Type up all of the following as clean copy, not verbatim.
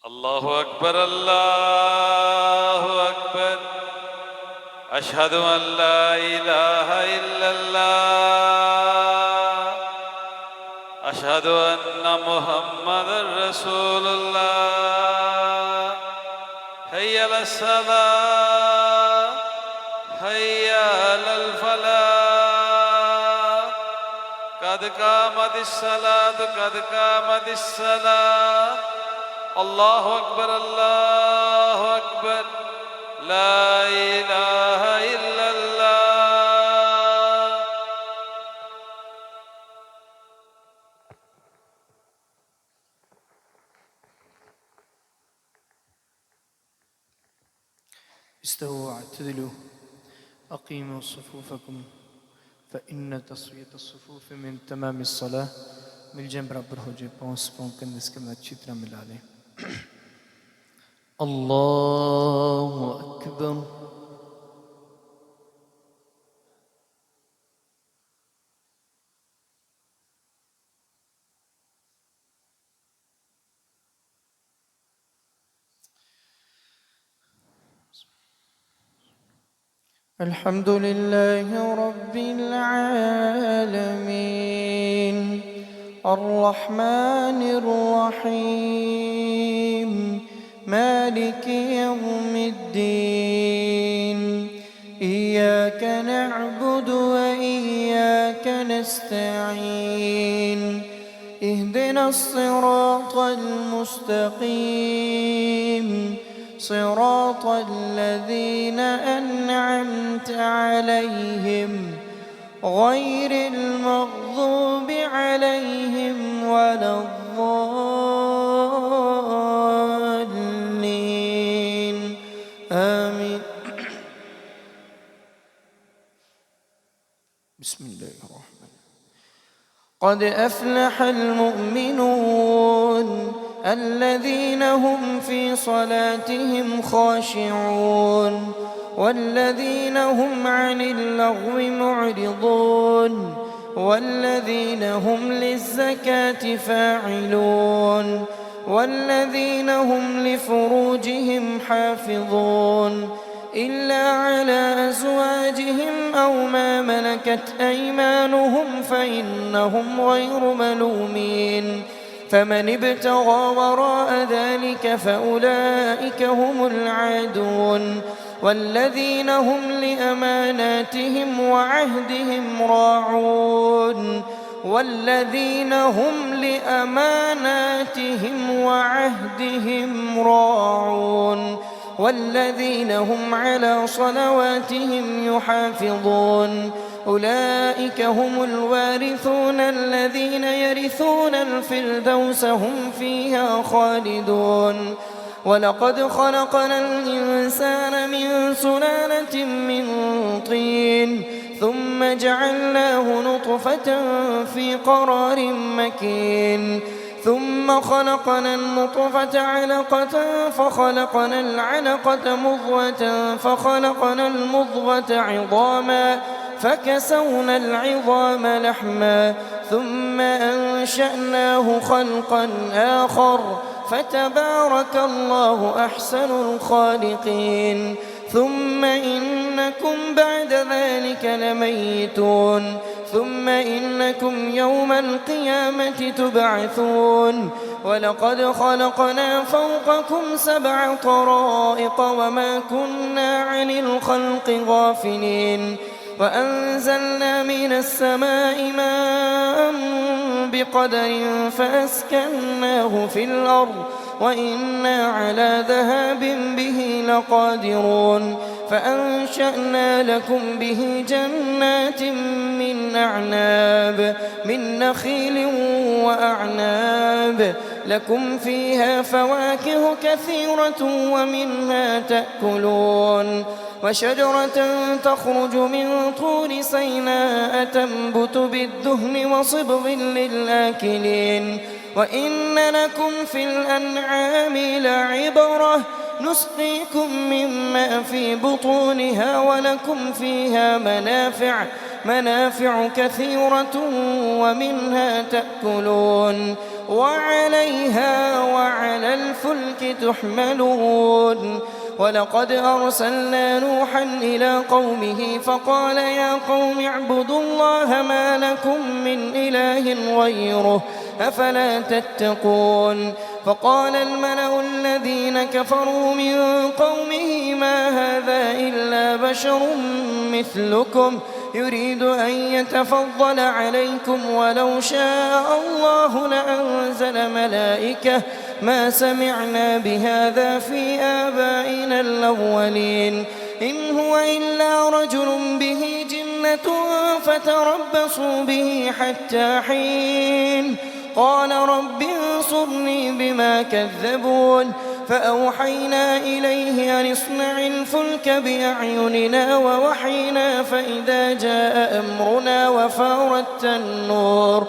الله أكبر الله أكبر. أشهد أن لا إله إلا الله. أشهد أن محمدا رسول الله. حي على الصلاة حي على الفلاح. قد قامت الصلاة قد قامت الصلاة. الله أكبر الله أكبر. لا إله إلا الله. استووا واعتدلوا أقيموا صفوفكم فإن تصفية الصفوف من تمام الصلاة. मिल जाए बराबर हो जाए पाँव कंधे इसके बाद अच्छी तरह मिला लें. अल्लाहु अकबर. الحمد لله رب العالمين الرحمن الرحيم مالك يوم الدين. إياك نعبد وإياك نستعين. اهدنا الصراط المستقيم صراط الذين أنعمت عليهم غير المغضوب عليهم ولا الضالين آمين. بسم الله الرحمن الرحيم. قد أفلح المؤمنون الذين هم في صلاتهم خاشعون والذين هم عن اللغو معرضون والذين هم للزكاة فاعلون والذين هم لفروجهم حافظون إلا على أزواجهم أو ما ملكت أيمانهم فإنهم غير ملومين. فمن ابتغى وراء ذلك فأولئك هم العادون والذين هم لأماناتهم وعهدهم راعون والذين هم لأماناتهم وعهدهم راعون والذين هم على صلواتهم يحافظون. أولئك هم الوارثون الذين يرثون الفردوس هم فيها خالدون. ولقد خلقنا الإنسان من سلالة من طين ثم جعلناه نطفة في قرار مكين ثم خلقنا النطفة علقة فخلقنا العلقة مضغة فخلقنا المضغة عظاما فكسونا العظام لحما ثم أنشأناه خلقا آخر فتبارك الله أحسن الخالقين. ثم إنكم بعد ذلك لميتون ثم إنكم يوم القيامة تبعثون. ولقد خلقنا فوقكم 7 طرائق وما كنا عن الخلق غافلين. وأنزلنا من السماء ماء بقدر فأسكناه في الأرض وإنا على ذهاب به لقادرون. فأنشأنا لكم به جنات من أعناب من نخيل وأعناب لكم فيها فواكه كثيرة ومنها تأكلون. وشجرة تخرج من طور سيناء تنبت بالدهن وصبغ للآكلين. وإن لكم في الأنعام لعبرة نسقيكم مما في بطونها ولكم فيها منافع كثيرة ومنها تأكلون. وعليها وعلى الفلك تحملون ولقد أرسلنا نوحا إلى قومه فقال يا قوم اعبدوا الله ما لكم من إله غيره أفلا تتقون فقال الملأ الذين كفروا من قومه ما هذا إلا بشر مثلكم يريد أن يتفضل عليكم ولو شاء الله لأنزل ملائكة ما سمعنا بهذا في آبائنا الأولين إن هو إلا رجل به جنة فتربصوا به حتى حين قال رب انصرني بما كذبون فأوحينا إليه أن اصنع الفلك بأعيننا ووحينا فإذا جاء أمرنا وفارت النور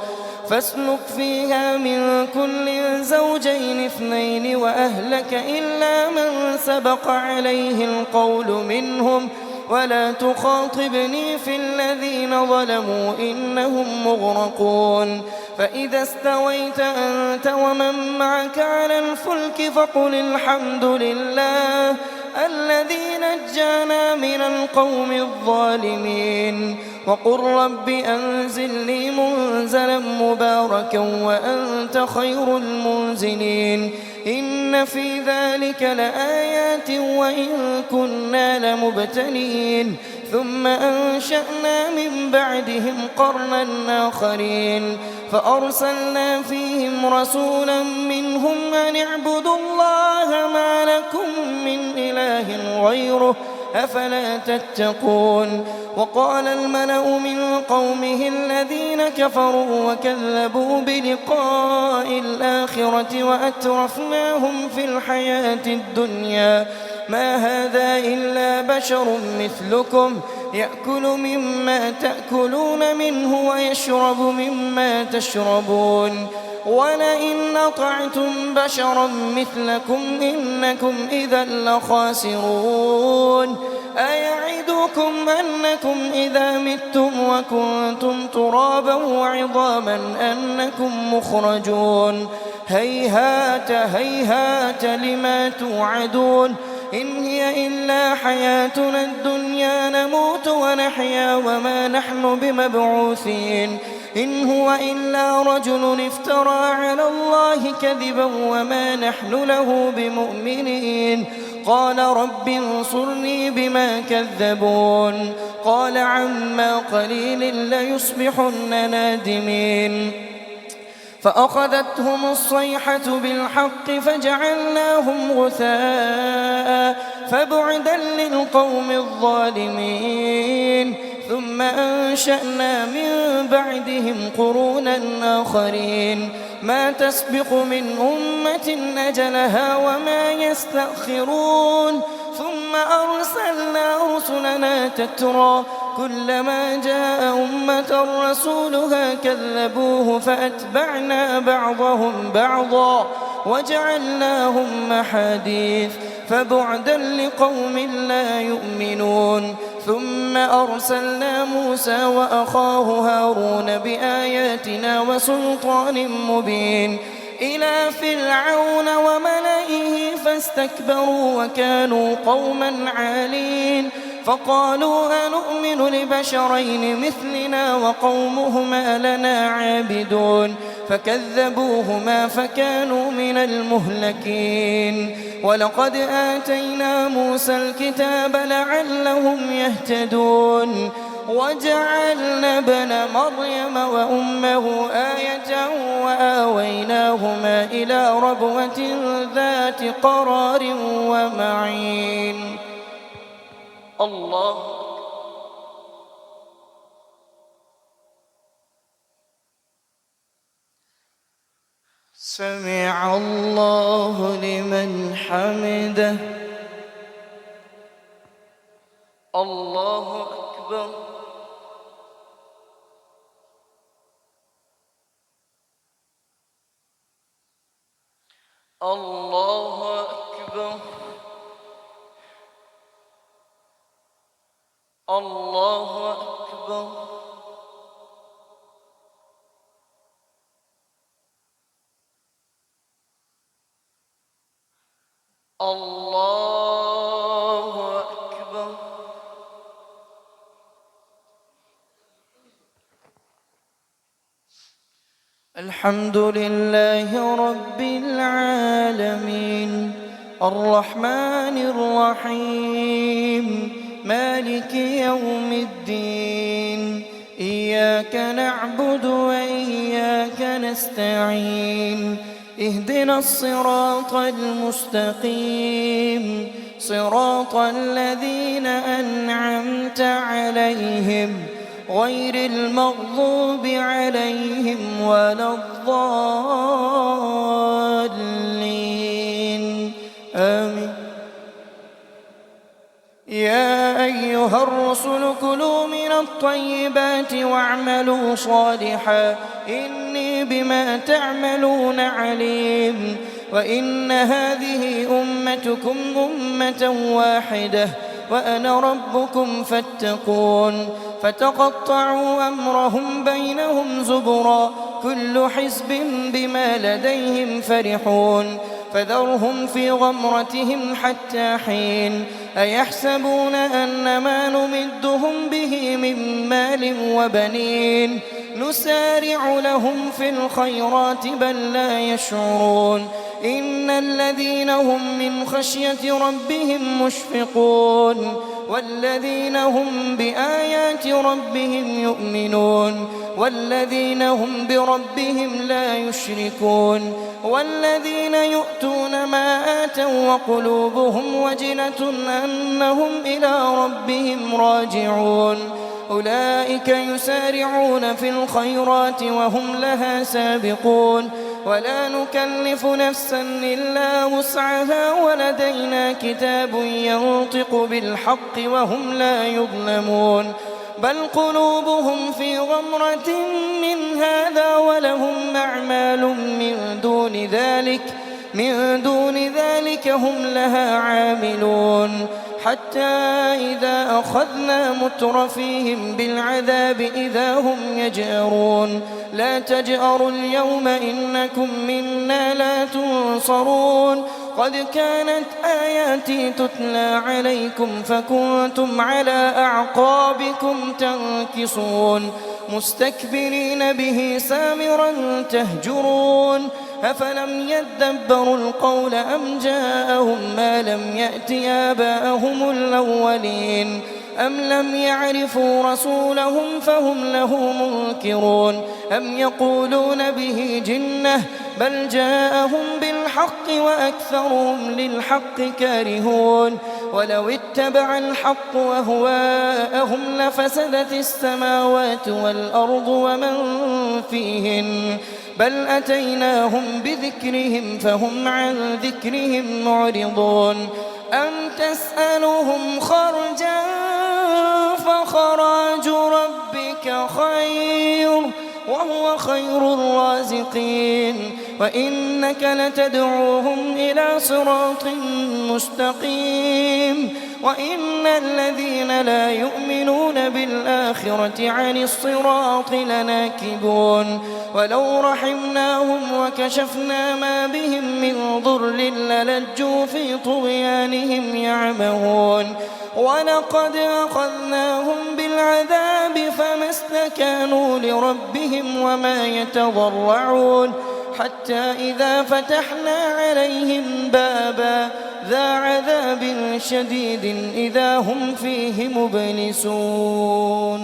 فاسلك فيها من كل زوجين اثنين وأهلك إلا من سبق عليه القول منهم ولا تخاطبني في الذين ظلموا إنهم مغرقون فإذا استويت أنت ومن معك على الفلك فقل الحمد لله الذي نجانا من القوم الظالمين وقل رب أنزلني منزلا مباركا وأنت خير المنزلين إن في ذلك لآيات وإن كنا لمبتلين ثم أنشأنا من بعدهم قرنا آخرين فأرسلنا فيهم رسولا منهم أن اعبدوا الله ما لكم من إله غيره أفلا تتقون وقال الملأ من قومه الذين كفروا وكذبوا بلقاء الآخرة وأترفناهم في الحياة الدنيا ما هذا إلا بشر مثلكم يأكل مما تأكلون منه ويشرب مما تشربون ولئن أطعتم بشرا مثلكم إنكم إذا لخاسرون أيعدكم أنكم إذا متم وكنتم ترابا وعظاما أنكم مخرجون هيهات هيهات لما توعدون إن هي إلا حياتنا الدنيا نموت ونحيا وما نحن بمبعوثين إن هو إلا رجل افترى على الله كذبا وما نحن له بمؤمنين قال رب انصرني بما كذبون قال عما قليل ليصبحن نادمين فأخذتهم الصيحة بالحق فجعلناهم غثاء فبعدا للقوم الظالمين ثم أنشأنا من بعدهم قرونا آخرين ما تسبق من أمة أجلها وما يستأخرون ثم أرسلنا رسلنا تترى كلما جاء أمة رسولها كذبوه فأتبعنا بعضهم بعضا وجعلناهم أحاديث فبعدا لقوم لا يؤمنون ثم أرسلنا موسى وأخاه هارون بآياتنا وسلطان مبين إلى فرعون وملئه فاستكبروا وكانوا قوما عالين فقالوا أنؤمن لبشرين مثلنا وقومهما لنا عابدون فكذبوهما فكانوا من المهلكين ولقد آتينا موسى الكتاب لعلهم يهتدون وجعلنا ابن مريم وأمه آية وآويناهما إلى ربوة ذات قرار ومعين الله سمع الله لمن حمده الله أكبر الله أكبر الله أكبر الله أكبر. الحمد لله رب العالمين الرحمن الرحيم مالك يوم الدين إياك نعبد وإياك نستعين اهدنا الصراط المستقيم صراط الذين أنعمت عليهم غير المغضوب عليهم ولا الضالين آمين. يا أيها الرسل كلوا من الطيبات واعملوا صالحا إني بما تعملون عليم. وإن هذه أمتكم أمة واحدة وأنا ربكم فاتقون. فتقطعوا أمرهم بينهم زبرا كل حزب بما لديهم فرحون. فذرهم في غمرتهم حتى حين. أيحسبون أن ما نمدهم به من مال وبنين نسارع لهم في الخيرات بل لا يشعرون. إن الذين هم من خشية ربهم مشفقون والذين هم بآيات ربهم يؤمنون والذين هم بربهم لا يشركون والذين يؤتون ما آتوا وقلوبهم وجلة أنهم إلى ربهم راجعون. أولئك يسارعون في الخيرات وهم لها سابقون. ولا نكلف نفسا إلا وسعها ولدينا كتاب ينطق بالحق وهم لا يظلمون. بل قلوبهم في غمرة من هذا ولهم أعمال من دون ذلك هم لها عاملون. حتى إذا أخذنا مترفيهم بالعذاب إذا هم يجأرون. لا تجأروا اليوم إنكم منا لا تنصرون. قد كانت آياتي تتلى عليكم فكنتم على أعقابكم تنكصون مستكبرين به سامرا تهجرون. أفلم يدبروا القول أم جاءهم ما لم يأت آباءهم الأولين أم لم يعرفوا رسولهم فهم له منكرون أم يقولون به جنة بل جاءهم بالحق وأكثرهم للحق كارهون. ولو اتبع الحق أهواءهم لفسدت السماوات والأرض ومن فيهن بل أتيناهم بذكرهم فهم عن ذكرهم معرضون. أم تسألهم خرجا فخراج ربك خير وهو خير الرازقين. وإنك لتدعوهم إلى صراط مستقيم. وإن الذين لا يؤمنون بالآخرة عن الصراط لناكبون. ولو رحمناهم وكشفنا ما بهم من ضر للجوا في طغيانهم يعمهون. ولقد أخذناهم بالعذاب فما استكانوا لربهم وما يتضرعون حتى إذا فتحنا عليهم بابا ذا عذاب شديد إذا هم فيه مبلسون.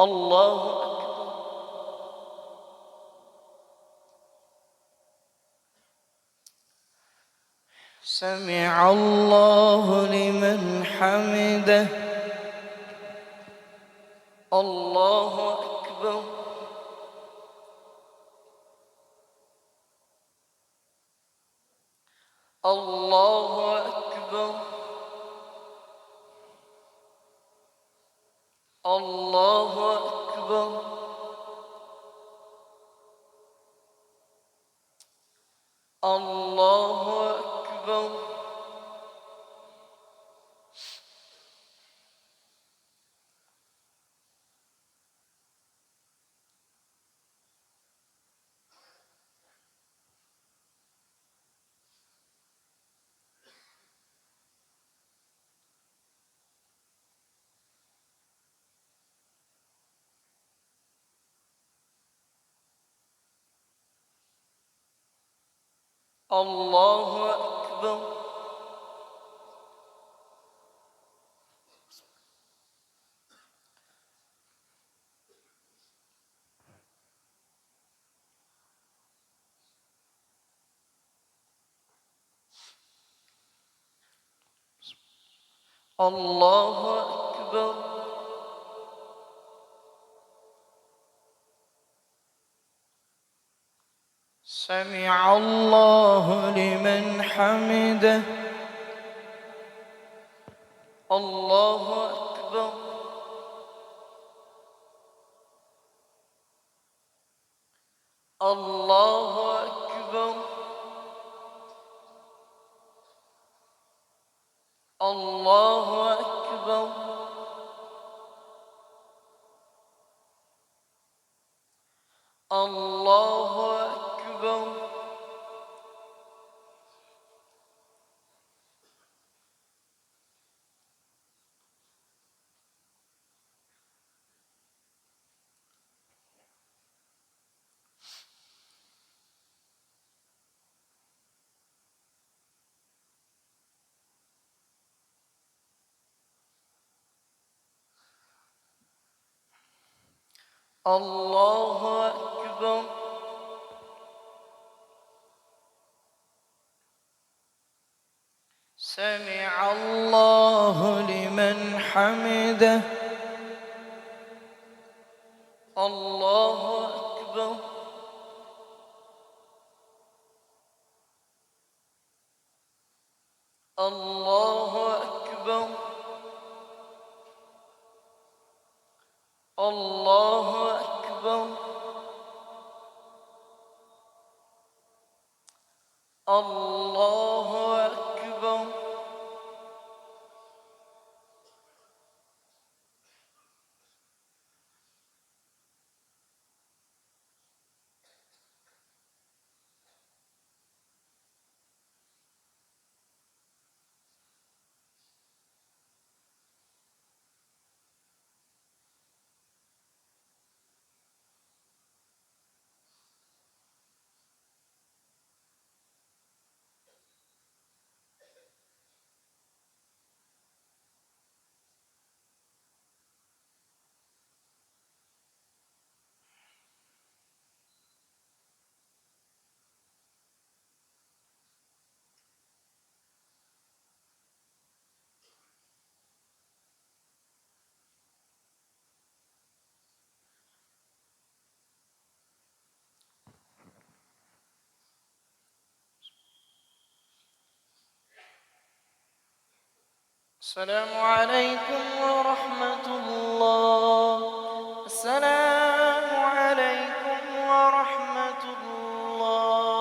الله أكبر. سمع الله لمن حمده. الله أكبر. الله أكبر. الله أكبر. الله أكبر. الله أكبر. الله أكبر. سمع الله لمن حمده. الله أكبر. الله أكبر. الله أكبر. الله أكبر. الله أكبر. سمع الله لمن حمده. الله أكبر. الله أكبر. الله أكبر. الله أكبر. السلام عليكم ورحمة الله. السلام عليكم ورحمة الله.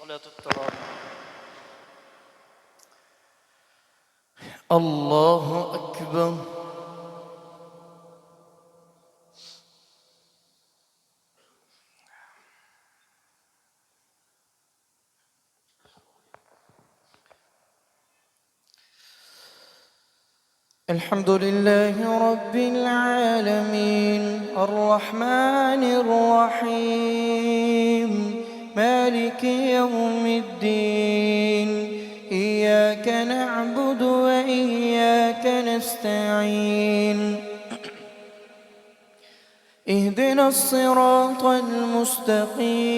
صلاة التراويح. الله أكبر. الحمد لله رب العالمين الرحمن الرحيم مالك يوم الدين إياك نعبد وإياك نستعين اهدنا الصراط المستقيم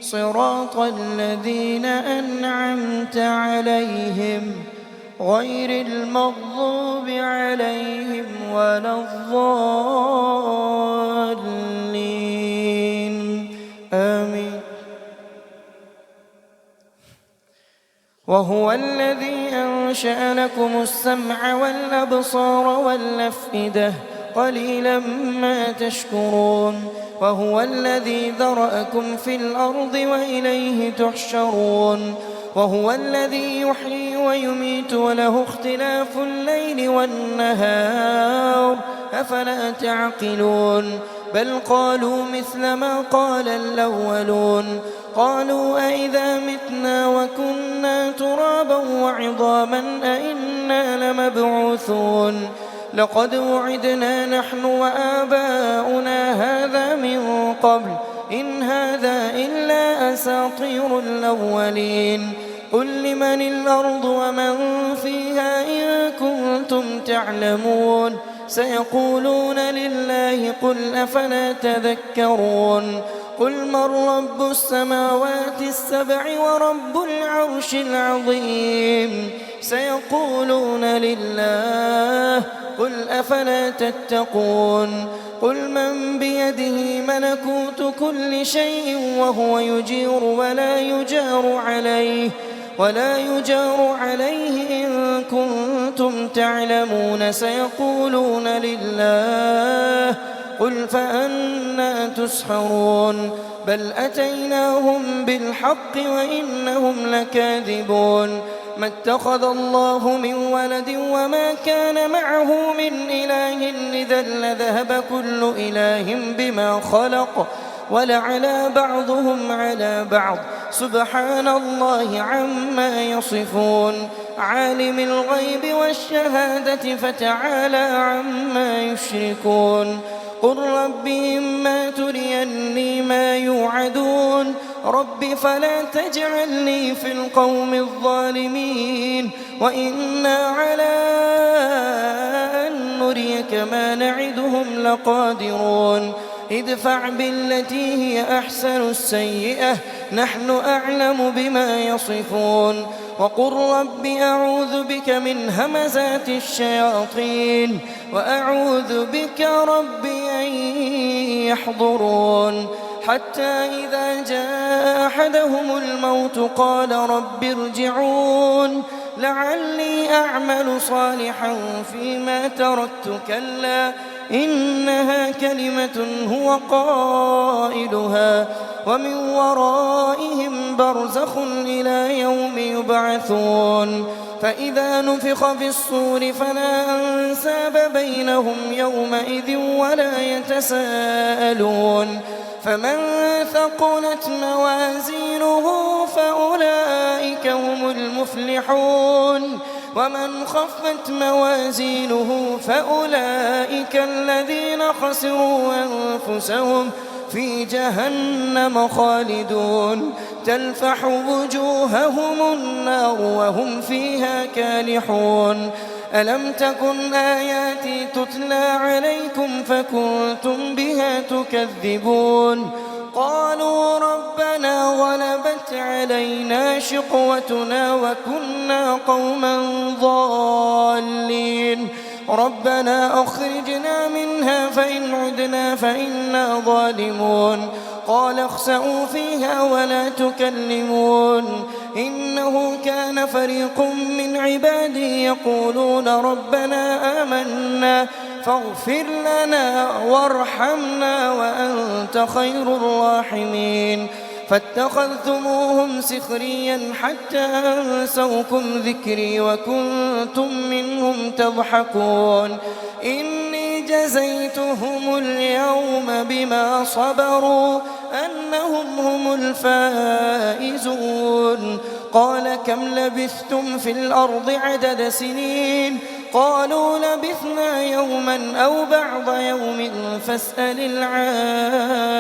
صراط الذين أنعمت عليهم غير المغضوب عليهم ولا الضالين آمين. وهو الذي أنشأ لكم السمع والأبصار والأفئدة قليلا ما تشكرون. وهو الذي ذرأكم في الأرض وإليه تحشرون. وهو الذي يحيي ويميت وله اختلاف الليل والنهار أفلا تعقلون. بل قالوا مثل ما قال الأولون قالوا أئذا متنا وكنا ترابا وعظاما أئنا لمبعوثون لقد وعدنا نحن وآباؤنا هذا من قبل إن هذا إلا أساطير الأولين. قل لمن الأرض ومن فيها إن كنتم تعلمون سيقولون لله قل أفلا تذكرون. قل من رب السماوات السبع ورب العرش العظيم سيقولون لله قل أفلا تتقون. قل من بيده ملكوت كل شيء وهو يجير ولا يجار عليه إن كنتم تعلمون سيقولون لله قل فأنى تسحرون. بل أتيناهم بالحق وإنهم لكاذبون. ما اتخذ الله من ولد وما كان معه من إله إذا لذهب كل إله بما خلق ولعلى بعضهم على بعض سبحان الله عما يصفون. عالم الغيب والشهادة فتعالى عما يشركون. قل رب إما تريني ما يوعدون رب فلا تجعلني في القوم الظالمين وإنا على أن نريك ما نعدهم لقادرون. ادفع بالتي هي أحسن السيئة نحن أعلم بما يصفون. وقل رب أعوذ بك من همزات الشياطين وأعوذ بك رب أن يحضرون. حتى إذا جاء أحدهم الموت قال رب ارجعون لعلي أعمل صالحا فيما تركت كلا إنها كلمة هو قائلها ومن ورائهم برزخ إلى يوم يبعثون. فإذا نفخ في الصور فلا أنساب بينهم يومئذ ولا يتساءلون. فمن ثقلت موازينه فأولئك هم المفلحون ومن خفت موازينه فأولئك الذين خسروا أنفسهم في جهنم خالدون. تلفح وجوههم النار وهم فيها كالحون. ألم تكن آياتي تتلى عليكم فكنتم بها تكذبون. قالوا ربنا غلبت علينا شقوتنا وكنا قوما ضالين ربنا أخرجنا منها فإن عدنا فإنا ظالمون. قال اخسئوا فيها ولا تكلمون إنه كان فريق من عبادي يقولون ربنا آمنا فاغفر لنا وارحمنا وأنت خير الراحمين. فاتخذتموهم سخريا حتى أنسوكم ذكري وكنتم منهم تضحكون إني جزيتهم اليوم بما صبروا أنهم هم الفائزون قال كم لبثتم في الأرض عدد سنين قالوا لبثنا يوما أو بعض يوم فاسأل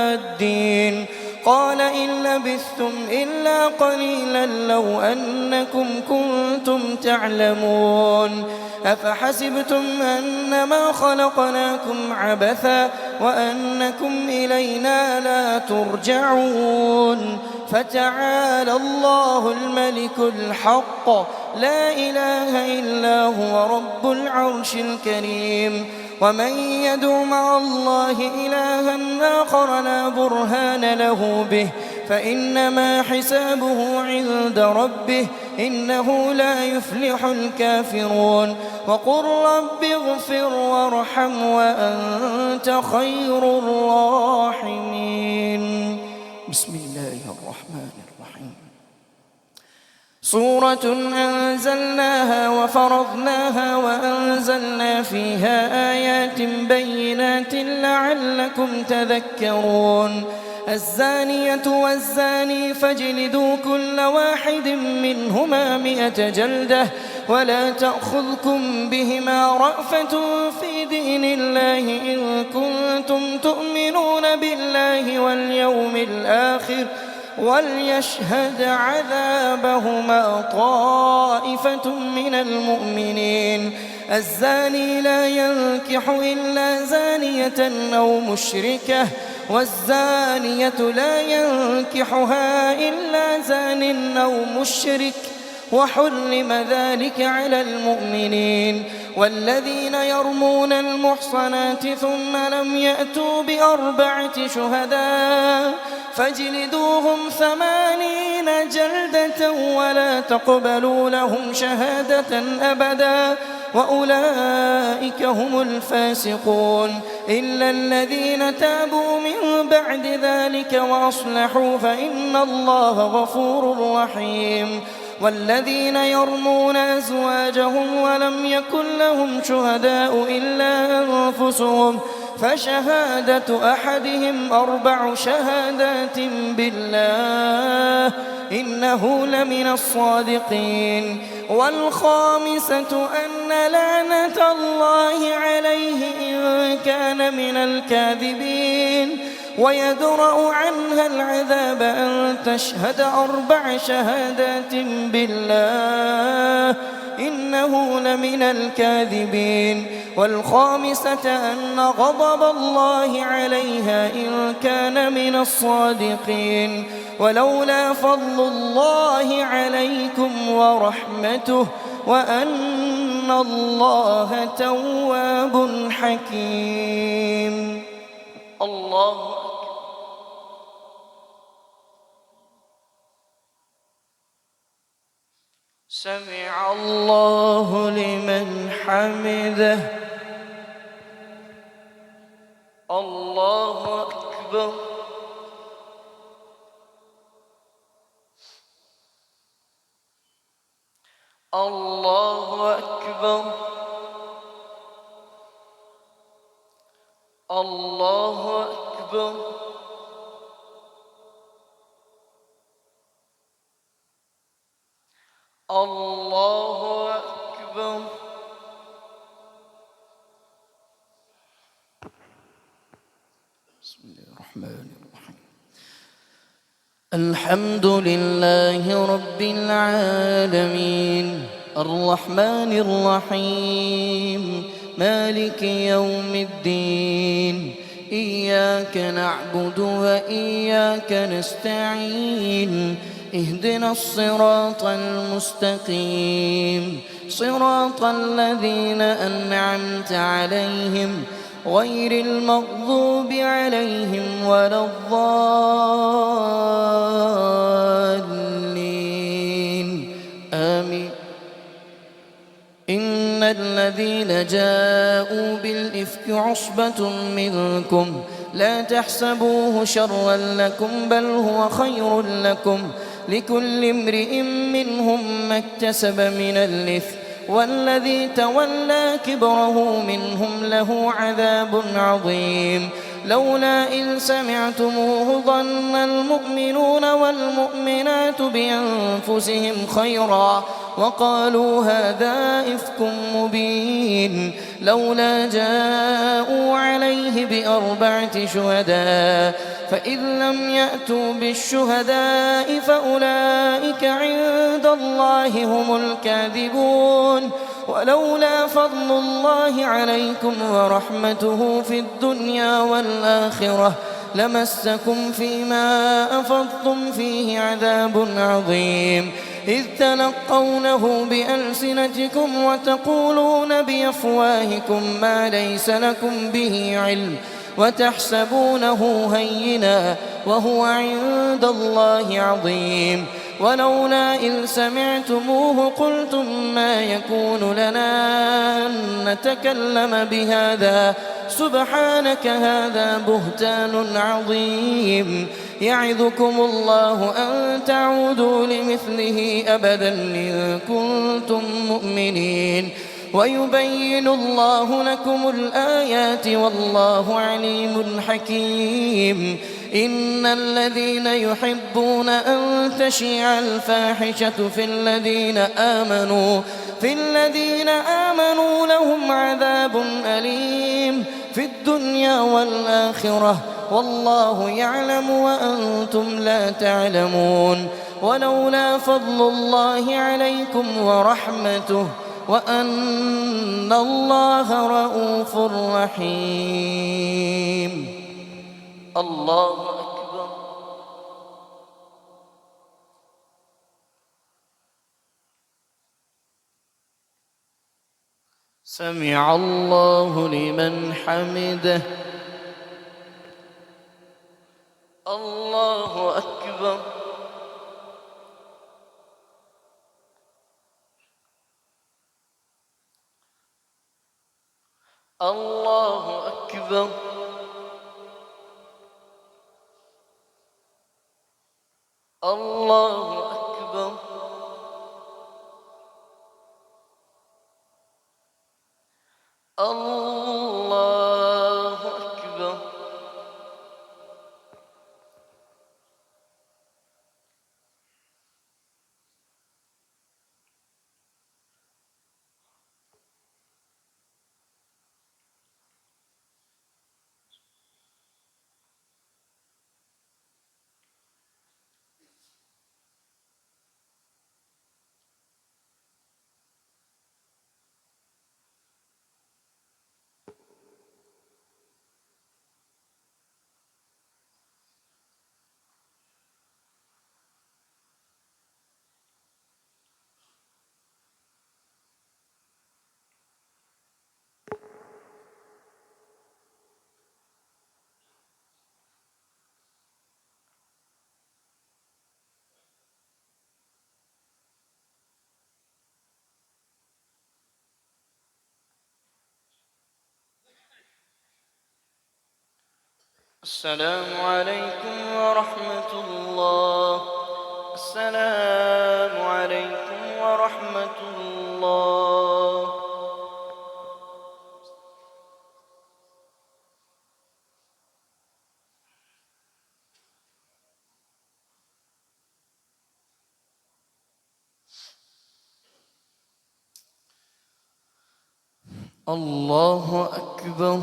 العادين قال إن لبثتم إلا قليلا لو أنكم كنتم تعلمون أفحسبتم أنما خلقناكم عبثا وأنكم إلينا لا ترجعون فتعالى الله الملك الحق لا إله إلا هو رب العرش الكريم ومن يدع مع الله إلها آخر لا برهان له به فإنما حسابه عند ربه إنه لا يفلح الكافرون وقل رب اغفر وارحم وأنت خير الراحمين بسم الله الرحمن الرحيم سورة أنزلناها وفرضناها وأنزلنا فيها آيات بينات لعلكم تذكرون الزانية والزاني فاجلدوا كل واحد منهما 100 جلدة ولا تأخذكم بهما رأفة في دين الله إن كنتم تؤمنون بالله واليوم الآخر وليشهد عذابهما طائفة من المؤمنين الزاني لا ينكح إلا زانية أو مشركة والزانية لا ينكحها إلا زان أو مشرك وحرم ذلك على المؤمنين والذين يرمون المحصنات ثم لم يأتوا ب4 شهداء فاجلدوهم 80 جلدة ولا تقبلوا لهم شهادة أبدا وأولئك هم الفاسقون إلا الذين تابوا من بعد ذلك وأصلحوا فإن الله غفور رحيم والذين يرمون أزواجهم ولم يكن لهم شهداء إلا أنفسهم فشهادة أحدهم 4 شهادات بالله إنه لمن الصادقين والخامسة أن لعنة الله عليه إن كان من الكاذبين ويدرأ عنها العذاب أن تشهد 4 شهادات بالله إنه لمن الكاذبين والخامسة أن غضب الله عليها إن كان من الصادقين ولولا فضل الله عليكم ورحمته وأن الله تواب حكيم الله أكبر سمع الله لمن حمده الله أكبر الله أكبر الله أكبر الله أكبر بسم الله الرحمن الرحيم الحمد لله رب العالمين الرحمن الرحيم مالك يوم الدين إياك نعبد وإياك نستعين اهدنا الصراط المستقيم صراط الذين أنعمت عليهم غير المغضوب عليهم ولا الضالين آمين إن الذين الذين جاءوا بالإفك عصبة منكم لا تحسبوه شرا لكم بل هو خير لكم لكل امرئ منهم ما اكتسب من الإثم والذي تولى كبره منهم له عذاب عظيم لولا إن سمعتموه ظن المؤمنون والمؤمنات بأنفسهم خيرا وقالوا هذا إفك مبين لولا جاءوا عليه بأربعة شهداء فإذ لم يأتوا بالشهداء فأولئك عند الله هم الكاذبون ولولا فضل الله عليكم ورحمته في الدنيا والآخرة لمسكم فيما أفضتم فيه عذاب عظيم إذ تلقونه بألسنتكم وتقولون بأفواهكم ما ليس لكم به علم وتحسبونه هينا وهو عند الله عظيم ولولا إذ سمعتموه قلتم ما يكون لنا أن نتكلم بهذا سبحانك هذا بهتان عظيم يعظكم الله أن تعودوا لمثله أبدا إن كنتم مؤمنين ويبين الله لكم الآيات والله عليم حكيم إن الذين يحبون أن تشيع الفاحشة في الذين آمنوا لهم عذاب أليم في الدنيا والآخرة والله يعلم وأنتم لا تعلمون ولولا فضل الله عليكم ورحمته وأن الله رؤوف رحيم الله أكبر. سمع الله لمن حمده. الله أكبر. الله أكبر. الله أكبر. الله أكبر. السلام عليكم ورحمة الله. السلام عليكم ورحمة الله. الله أكبر.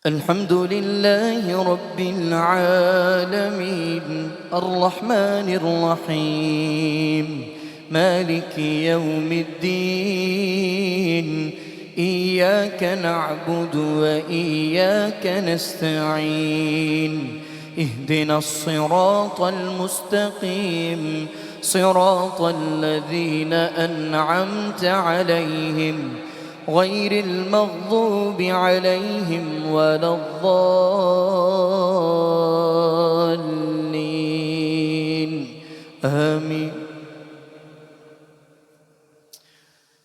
الحمد لله رب العالمين الرحمن الرحيم مالك يوم الدين إياك نعبد وإياك نستعين اهدنا الصراط المستقيم صراط الذين أنعمت عليهم غير المغضوب عليهم ولا الضالين آمين.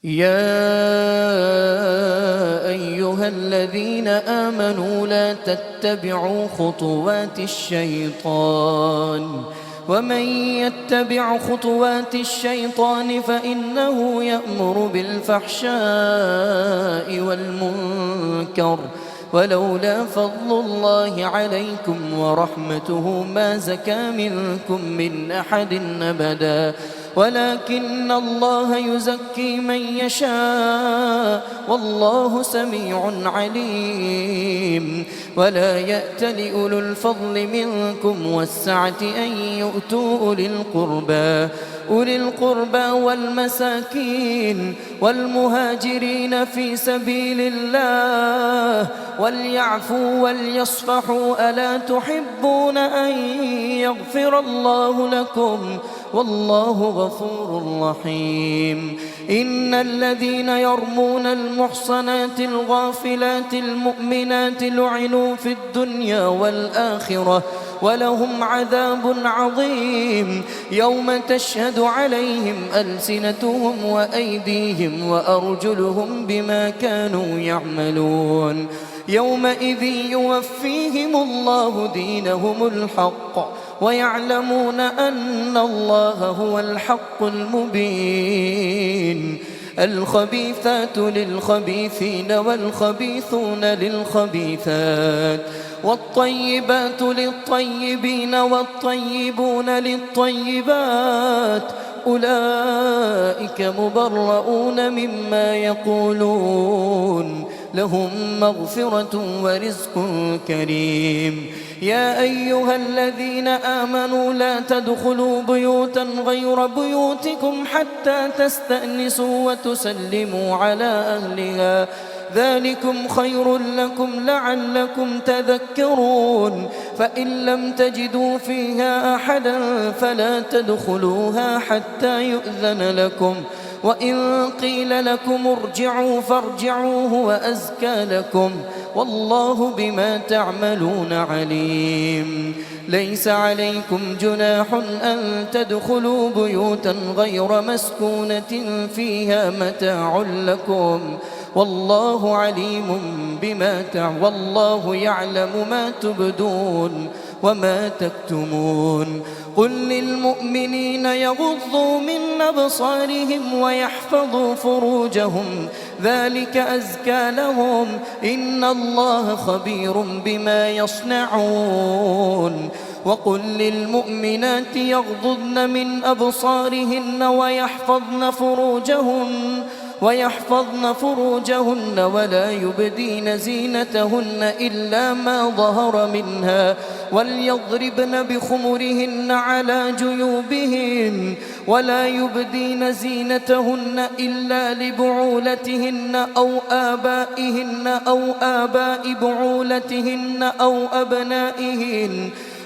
يا أيها الذين آمنوا لا تتبعوا خطوات الشيطان ومن يتبع خطوات الشيطان فإنه يأمر بالفحشاء والمنكر ولولا فضل الله عليكم ورحمته ما زكى منكم من أحد أبدا ولكن الله يزكي من يشاء والله سميع عليم. ولا يأت لأولو الفضل منكم والسعة أن يؤتوا أولي القربى والمساكين والمهاجرين في سبيل الله وليعفوا وليصفحوا ألا تحبون أن يغفر الله لكم والله غفور رحيم. إن الذين يرمون المحصنات الغافلات المؤمنات لعنوا في الدنيا والآخرة ولهم عذاب عظيم يوم تشهد عليهم ألسنتهم وأيديهم وأرجلهم بما كانوا يعملون يومئذ يوفيهم الله دينهم الحق ويعلمون أن الله هو الحق المبين. الخبيثات للخبيثين والخبيثون للخبيثات والطيبات للطيبين والطيبون للطيبات أولئك مبرؤون مما يقولون لهم مغفرة ورزق كريم. يا أيها الذين آمنوا لا تدخلوا بيوتا غير بيوتكم حتى تستأنسوا وتسلموا على أهلها ذلكم خير لكم لعلكم تذكرون. فإن لم تجدوا فيها أحدا فلا تدخلوها حتى يؤذن لكم وإن قيل لكم ارجعوا فارجعوا هو أزكى لكم والله بما تعملون عليم. ليس عليكم جناح أن تدخلوا بيوتا غير مسكونة فيها متاع لكم والله عليم بما والله يعلم ما تبدون وما تكتمون. قل للمؤمنين يغضوا من أبصارهم ويحفظوا فروجهم ذلك أزكى لهم إن الله خبير بما يصنعون. وقل للمؤمنات يغضضن من أبصارهن ويحفظن فروجهن ولا يبدين زينتهن إلا ما ظهر منها وليضربن بخمرهن على جيوبهن ولا يبدين زينتهن إلا لبعولتهن أو آبائهن أو آباء بعولتهن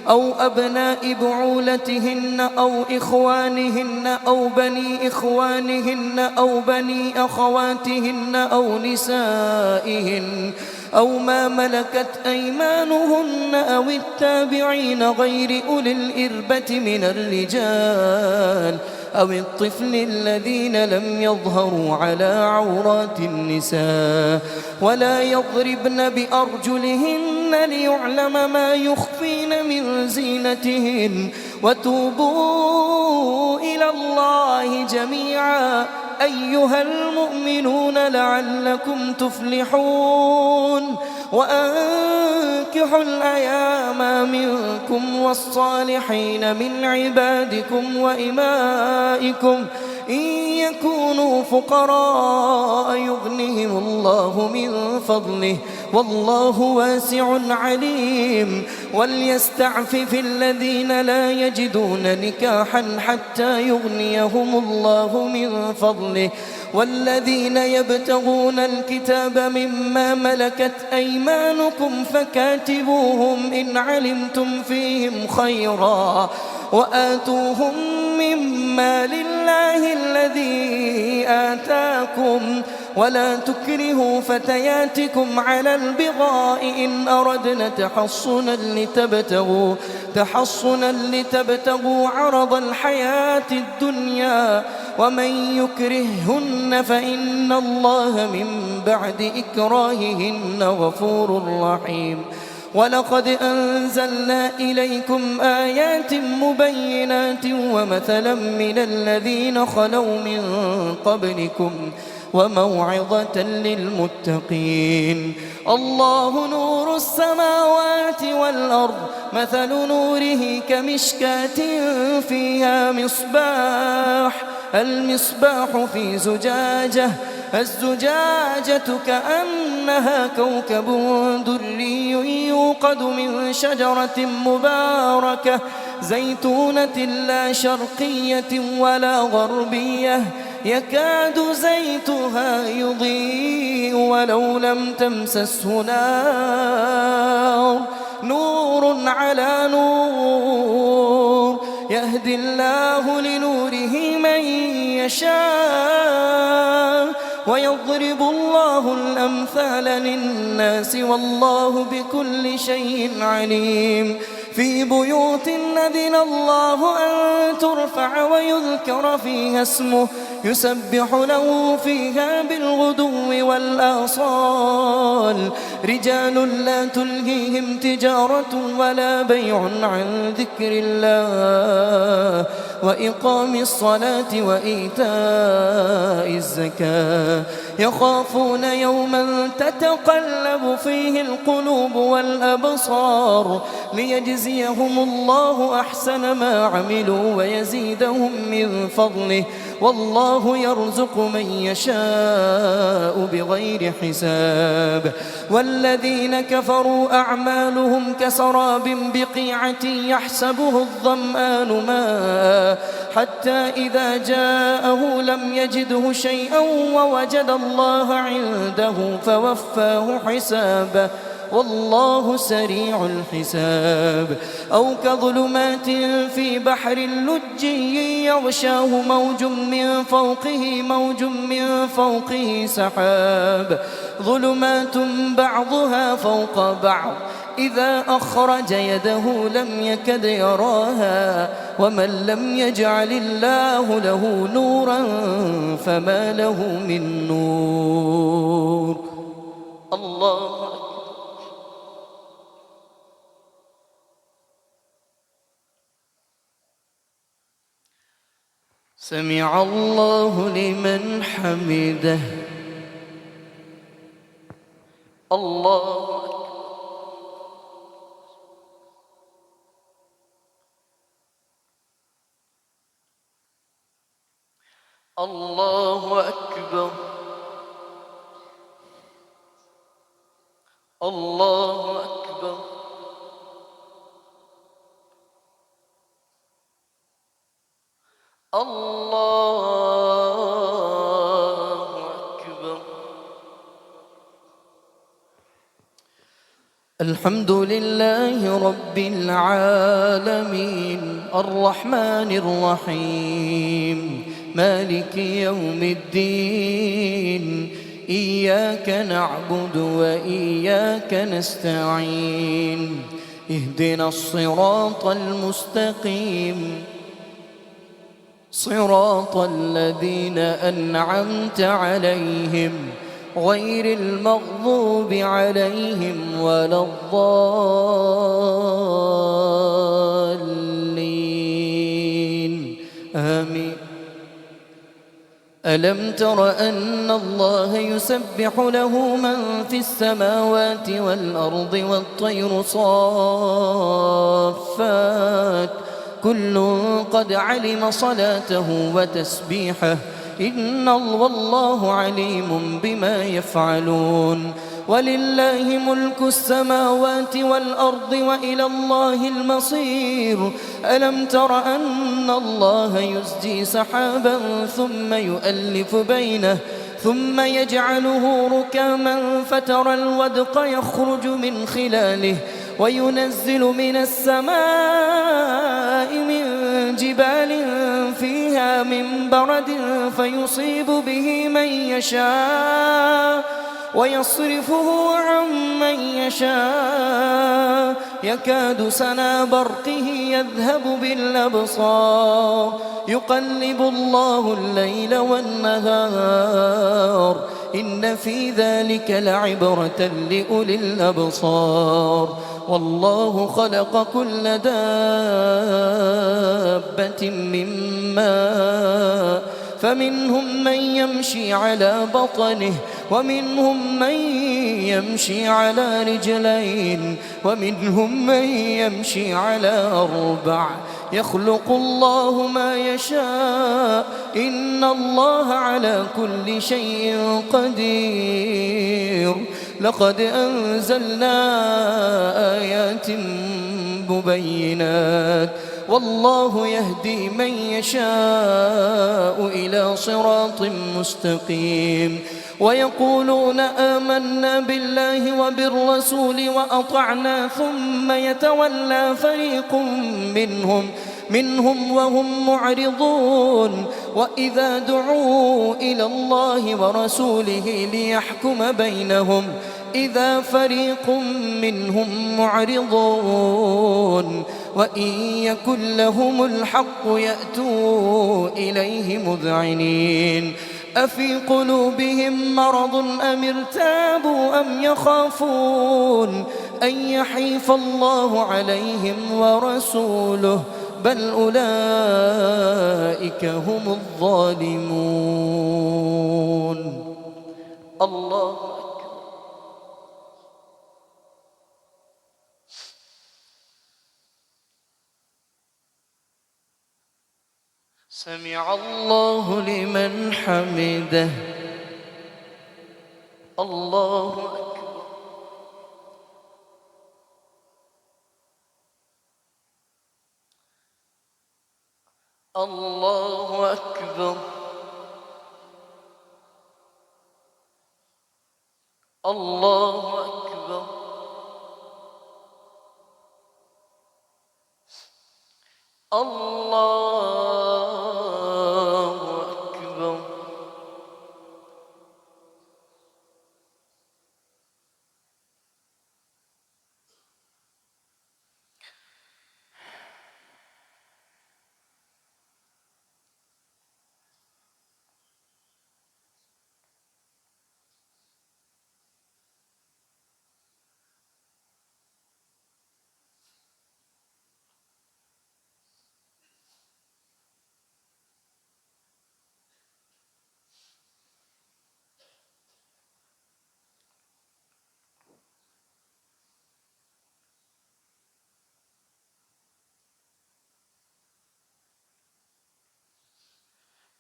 أو أبناء بعولتهن أو إخوانهن أو بني إخوانهن أو بني أخواتهن أو نسائهن أو ما ملكت أيمانهن أو التابعين غير أولي الإربة من الرجال أو الطفل الذين لم يظهروا على عورات النساء ولا يضربن بأرجلهن ليعلم ما يخفين من زينتهن وتوبوا إلى الله جميعا أيها المؤمنون لعلكم تفلحون. وأنكحوا الأيام منكم والصالحين من عبادكم وإمائكم إن يكونوا فقراء يغنهم الله من فضله والله واسع عليم. وليستعفف الذين لا يجدون نكاحا حتى يغنيهم الله من فضله والذين يبتغون الكتاب مما ملكت أيمانكم فكاتبوهم إن علمتم فيهم خيرا وآتوهم مما لله الذي آتاكم ولا تكرهوا فتياتكم على البغاء إن أردنا تحصنا لتبتغوا عرض الحياة الدنيا ومن يكرههن فإن الله من بعد إكراههن غفور رحيم. ولقد أنزلنا إليكم آيات مبينات ومثلا من الذين خلوا من قبلكم وموعظة للمتقين. الله نور السماوات والأرض مثل نوره كمشكاة فيها المصباح في زجاجة الزجاجة كأنها كوكب دري يوقد من شجرة مباركة زيتونة لا شرقية ولا غربية يكاد زيتها يضيء ولو لم تمسسه نار نور على نور يهدي الله لنوره من يشاء ويضرب الله الأمثال للناس والله بكل شيء عليم. في بيوت أذن الله أن ترفع ويذكر فيها اسمه يسبح له فيها بالغدو والآصال رجال لا تلهيهم تجارة ولا بيع عن ذكر الله وإقام الصلاة وإيتاء الزكاة يخافون يوما تتقلب فيه القلوب والأبصار ليجزيهم الله أحسن ما عملوا ويزيدهم من فضله والله يرزق من يشاء بغير حساب. والذين كفروا أعمالهم كسراب بقيعة يحسبه الظمآن ماء حتى إذا جاءه لم يجده شيئا ووجد الله عنده فوفاه حسابه والله سريع الحساب. أو كظلمات في بحر لجي يغشاه موج من فوقه سحاب ظلمات بعضها فوق بعض إذا أخرج يده لم يكد يراها ومن لم يجعل الله له نورا فما له من نور. الله سمع الله لمن حمده. الله الله أكبر الله أكبر الله أكبر. الحمد لله رب العالمين الرحمن الرحيم مالك يوم الدين إياك نعبد وإياك نستعين اهدنا الصراط المستقيم صراط الذين أنعمت عليهم غير المغضوب عليهم ولا الضالين آمين. ألم تر أن الله يسبح له من في السماوات والأرض والطير صافات كل قد علم صلاته وتسبيحه إن والله عليم بما يفعلون. ولله ملك السماوات والأرض وإلى الله المصير. ألم تر أن الله يزجي سحابا ثم يؤلف بينه ثم يجعله ركاما فترى الودق يخرج من خلاله وينزل من السماء من جبال فيها من برد فيصيب به من يشاء ويصرفه عن من يشاء يكاد سنا برقه يذهب بالأبصار يقلب الله الليل والنهار إن في ذلك لعبرة لأولي الأبصار والله خلق كل دابة من ماء فمنهم من يمشي على بطنه ومنهم من يمشي على رجلين ومنهم من يمشي على أربع يخلق الله ما يشاء إن الله على كل شيء قدير لقد أنزلنا آيات مبينات والله يهدي من يشاء إلى صراط مستقيم ويقولون آمنا بالله وبالرسول وأطعنا ثم يتولى فريق منهم وهم معرضون وإذا دعوا إلى الله ورسوله ليحكم بينهم إذا فريق منهم معرضون وإن يكن لهم الحق يأتوا إليه مذعنين أفي قلوبهم مرض أم ارتابوا أم يخافون أن يحيف الله عليهم ورسوله بل أولئك هم الظالمون الله سمع الله لمن حمده الله أكبر الله أكبر الله أكبر الله أكبر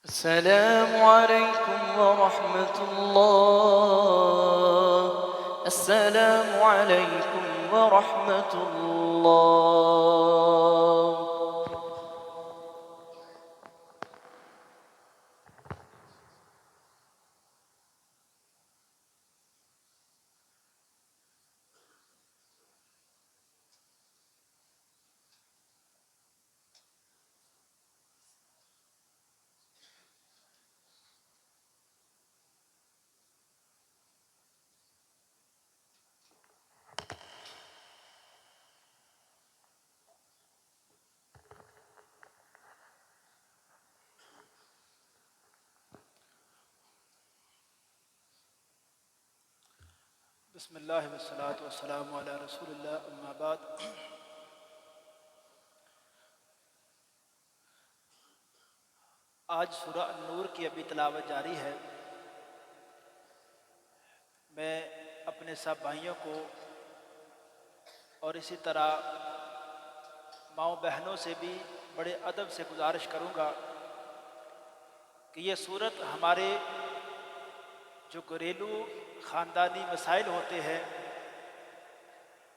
السلام عليكم ورحمة الله السلام عليكم ورحمة الله बिस्मिल्लाह वस्सलातु वस्सलामु अला रसूलिल्लाह अम्मा बाद। आज सूरह अन-नूर की अभी तिलावत जारी है। मैं अपने सब भाइयों को और इसी तरह माओ बहनों से भी बड़े अदब से गुजारिश करूँगा कि ये सूरत हमारे जो घरेलू ख़ानदानी मसाइल होते हैं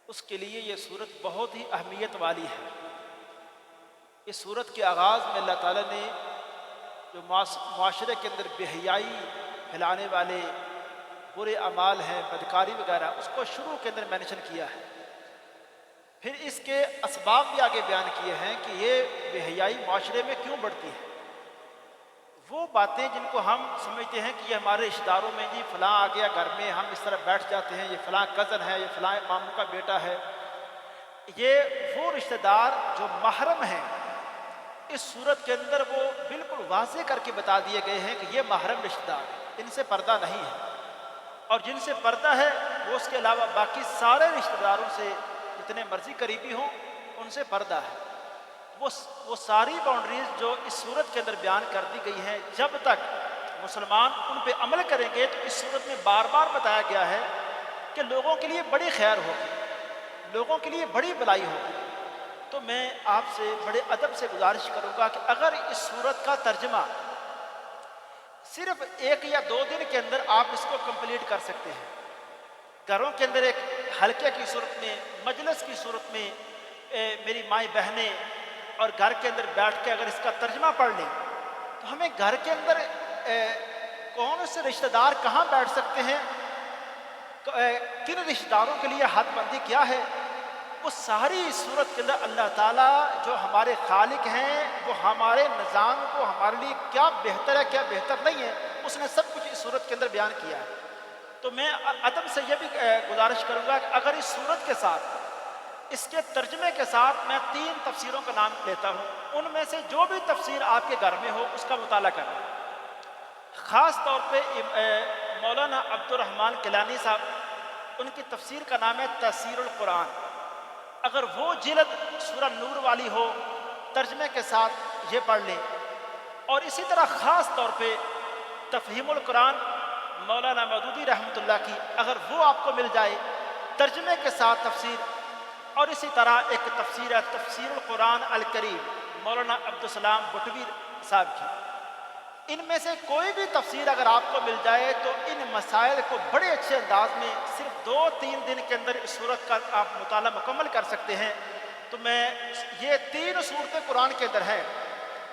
उसके लिए ये सूरत बहुत ही अहमियत वाली है। इस सूरत के आगाज़ में अल्लाह ताला ने जो माशरे के अंदर बेहयाई फैलाने वाले बुरे अमाल हैं, बदकारी वगैरह, उसको शुरू के अंदर मेंशन किया है। फिर इसके असबाब भी आगे बयान किए हैं कि ये बेहयाई माशरे में क्यों बढ़ती है। وہ باتیں جن کو ہم سمجھتے ہیں کہ یہ ہمارے رشتہ داروں میں جی فلاں آ گیا گھر میں، ہم اس طرح بیٹھ جاتے ہیں، یہ فلاں کزن ہے، یہ فلاں ماموں کا بیٹا ہے، یہ وہ رشتہ دار جو محرم ہیں، اس صورت کے اندر وہ بالکل واضح کر کے بتا دیے گئے ہیں کہ یہ محرم رشتہ دار ہیں، ان سے پردہ نہیں ہے، اور جن سے پردہ ہے وہ اس کے علاوہ باقی سارے رشتہ داروں سے جتنے مرضی قریبی ہوں ان سے پردہ ہے۔ وہ ساری باؤنڈریز جو اس صورت کے اندر بیان کر دی گئی ہیں، جب تک مسلمان ان پہ عمل کریں گے تو اس صورت میں بار بار بتایا گیا ہے کہ لوگوں کے لیے بڑی خیر ہوگی، لوگوں کے لیے بڑی بلائی ہوگی۔ تو میں آپ سے بڑے ادب سے گزارش کروں گا کہ اگر اس صورت کا ترجمہ صرف 1 یا 2 دن کے اندر آپ اس کو کمپلیٹ کر سکتے ہیں، گھروں کے اندر ایک حلقے کی صورت میں، مجلس کی صورت میں، میری مائیں بہنیں اور گھر کے اندر بیٹھ کے اگر اس کا ترجمہ پڑھ لیں تو ہمیں گھر کے اندر کون سے رشتہ دار کہاں بیٹھ سکتے ہیں، کن رشتہ داروں کے لیے حد بندی کیا ہے، وہ ساری صورت کے اندر اللہ تعالیٰ جو ہمارے خالق ہیں وہ ہمارے نظام کو ہمارے لیے کیا بہتر ہے کیا بہتر نہیں ہے اس نے سب کچھ اس صورت کے اندر بیان کیا ہے۔ تو میں ادب سے یہ بھی گزارش کروں گا کہ اگر اس صورت کے ساتھ، اس کے ترجمے کے ساتھ میں 3 تفسیروں کا نام لیتا ہوں، ان میں سے جو بھی تفسیر آپ کے گھر میں ہو اس کا مطالعہ کرنا، خاص طور پہ مولانا عبد الرحمن کیلانی صاحب، ان کی تفسیر کا نام ہے تفسیر القرآن، اگر وہ جلد سورہ نور والی ہو ترجمے کے ساتھ یہ پڑھ لیں، اور اسی طرح خاص طور پہ تفہیم القرآن مولانا مودودی رحمۃ اللہ کی، اگر وہ آپ کو مل جائے ترجمے کے ساتھ تفسیر، اور اسی طرح ایک تفسیر ہے تفسیر القرآن الکریم مولانا عبدالسلام بٹوی صاحب کی، ان میں سے کوئی بھی تفسیر اگر آپ کو مل جائے تو ان مسائل کو بڑے اچھے انداز میں صرف 2-3 دن کے اندر اس صورت کا آپ مطالعہ مکمل کر سکتے ہیں۔ تو میں یہ 3 صورتیں قرآن کے اندر ہیں،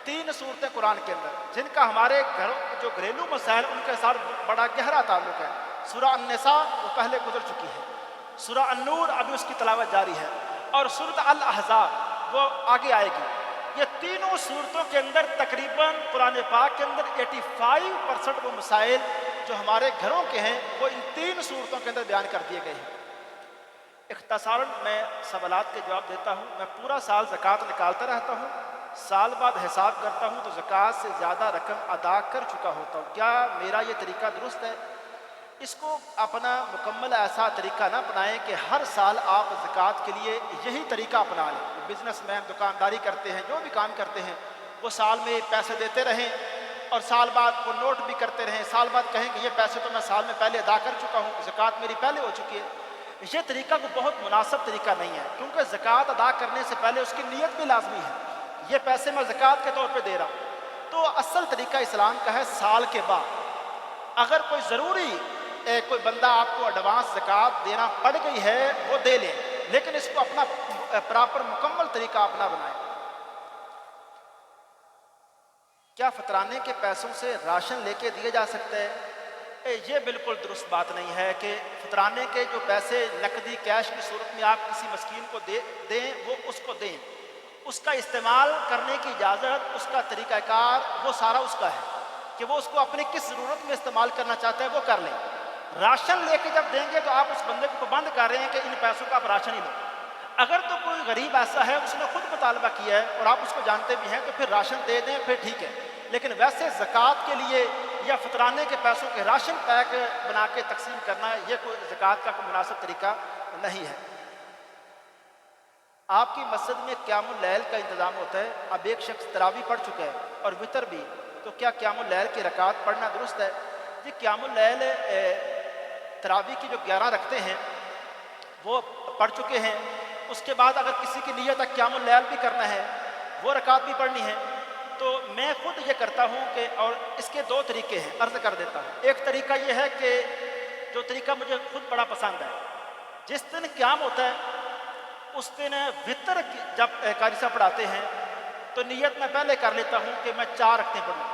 3 صورتیں قرآن کے اندر جن کا ہمارے گھروں جو گھریلو مسائل ان کے ساتھ بڑا گہرا تعلق ہے۔ سورہ النساء وہ پہلے گزر چکی ہے، سورہ النور ابھی اس کی تلاوت جاری ہے، اور سورۃ الاحزاب وہ آگے آئے گی۔ یہ تینوں صورتوں کے اندر تقریباً قرآن پاک کے اندر 85% وہ مسائل جو ہمارے گھروں کے ہیں وہ ان 3 صورتوں کے اندر بیان کر دیے گئے ہیں۔ اختصاراً میں سوالات کے جواب دیتا ہوں۔ میں پورا سال زکوٰۃ نکالتا رہتا ہوں، سال بعد حساب کرتا ہوں تو زکوٰۃ سے زیادہ رقم ادا کر چکا ہوتا ہوں، کیا میرا یہ طریقہ درست ہے؟ اس کو اپنا مکمل ایسا طریقہ نہ اپنائیں کہ ہر سال آپ زکوٰۃ کے لیے یہی طریقہ اپنا لیں۔ بزنس مین دکانداری کرتے ہیں، جو بھی کام کرتے ہیں، وہ سال میں پیسے دیتے رہیں اور سال بعد وہ نوٹ بھی کرتے رہیں، سال بعد کہیں کہ یہ پیسے تو میں سال میں پہلے ادا کر چکا ہوں، زکوٰۃ میری پہلے ہو چکی ہے۔ یہ طریقہ کوئی بہت مناسب طریقہ نہیں ہے، کیونکہ زکوٰۃ ادا کرنے سے پہلے اس کی نیت بھی لازمی ہے، یہ پیسے میں زکوٰۃ کے طور پہ دے رہا ہوں۔ تو اصل طریقہ اسلام کا ہے سال کے بعد اگر کوئی ضروری کوئی بندہ آپ کو ایڈوانس زکوٰۃ دینا پڑ گئی ہے وہ دے لیں، لیکن اس کو اپنا پراپر مکمل طریقہ اپنا بنائیں۔ کیا فطرانے کے پیسوں سے راشن لے کے دیا جا سکتا ہے؟ یہ بالکل درست بات نہیں ہے کہ فطرانے کے جو پیسے نقدی کیش کی صورت میں آپ کسی مسکین کو دیں وہ اس کو دیں، اس کا استعمال کرنے کی اجازت، اس کا طریقہ کار وہ سارا اس کا ہے کہ وہ اس کو اپنی کس ضرورت میں استعمال کرنا چاہتا ہے وہ کر لیں۔ راشن لے کے جب دیں گے تو آپ اس بندے کو پابند کر رہے ہیں کہ ان پیسوں کا آپ راشن ہی لو۔ اگر تو کوئی غریب ایسا ہے اس نے خود مطالبہ کیا ہے اور آپ اس کو جانتے بھی ہیں تو پھر راشن دے دیں، پھر ٹھیک ہے، لیکن ویسے زکوٰۃ کے لیے یا فطرانے کے پیسوں کے راشن پیک بنا کے تقسیم کرنا یہ کوئی زکوٰۃ کا کوئی مناسب طریقہ نہیں ہے۔ آپ کی مسجد میں قیام اللیل کا انتظام ہوتا ہے، اب ایک شخص تراویح پڑھ چکا ہے اور وتر بھی، تو کیا قیام اللیل کی رکعات پڑھنا درست ہے؟ یہ قیام اللیل تراویح کی جو 11 رکھتے ہیں وہ پڑھ چکے ہیں، اس کے بعد اگر کسی کی نیت ہے قیام اللیل بھی کرنا ہے، وہ رکعات بھی پڑھنی ہے، تو میں خود یہ کرتا ہوں کہ، اور اس کے 2 طریقے ہیں، عرض کر دیتا ہوں۔ ایک طریقہ یہ ہے کہ جو طریقہ مجھے خود بڑا پسند ہے، جس دن قیام ہوتا ہے اس دن وتر جب قاری صاحب پڑھاتے ہیں تو نیت میں پہلے کر لیتا ہوں کہ میں 4 رکعتیں پڑھوں،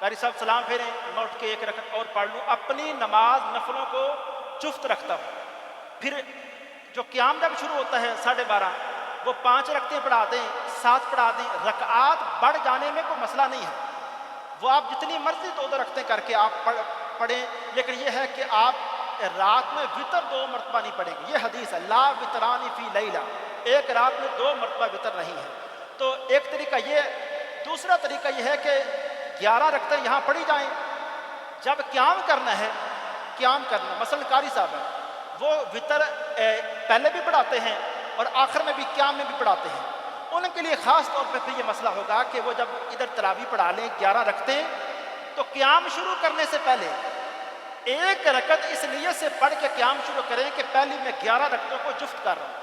قاری صاحب سلام پھیریں، میں اٹھ کے 1 رکعت اور پڑھ لوں، اپنی نماز نفلوں کو چفت رکھتا ہوں۔ پھر جو قیام جب شروع ہوتا ہے 12:30 وہ 5 رکعتیں پڑھا دیں، 7 پڑھا دیں، رکعات بڑھ جانے میں کوئی مسئلہ نہیں ہے، वो आप जितनी मर्जी 2-2 रकतें करके आप पढ़ें, लेकिन ये है कि आप रात में वितर 2 मरतबा नहीं पढ़ेंगे। ये हदीस है, ला वितरानी फी लैला, एक रात में 2 मरतबा वितर नहीं है। तो एक तरीका ये। दूसरा तरीका ये है कि 11 रकतें यहाँ पढ़ी जाएं। जब क़याम करना है, क़याम करना, मसलन कारी साहब है, वो वितर पहले भी पढ़ाते हैं और आखिर में भी, क़याम में भी पढ़ाते हैं। उनके लिए ख़ास तौर पर फिर ये मसला होगा कि वो जब इधर तरावी पढ़ा लें 11 रकतें, तो क़याम शुरू करने से पहले एक रकत इस नियत से पढ़ के क़याम शुरू करें कि पहली मैं 11 रकतों को जुफ्त कर रहा हूँ।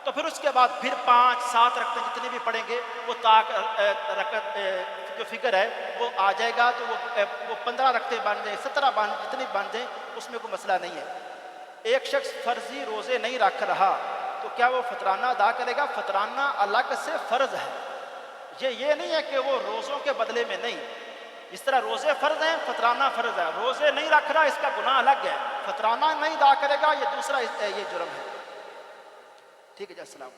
तो फिर उसके बाद फिर 5-7 रकतें जितनी भी पढ़ेंगे वो ताक रकत जो फिगर है वो आ जाएगा। तो वो 15 रकतें बन जाए, 17 बन, जितनी बन जाए, उसमें कोई मसला नहीं है। एक शख्स फ़र्जी रोज़े नहीं रख रहा तो क्या वो फतराना अदा करेगा? फतराना अलग से फ़र्ज़ है। ये नहीं है कि वो रोज़ों के बदले में नहीं। इस तरह रोज़े फ़र्ज़ हैं, फतराना फ़र्ज़ है। रोज़े नहीं रख रहा, इसका गुनाह अलग है। फतराना नहीं अदा करेगा, ये दूसरा ये जुर्म है। ठीक है जी, अस्सलाम।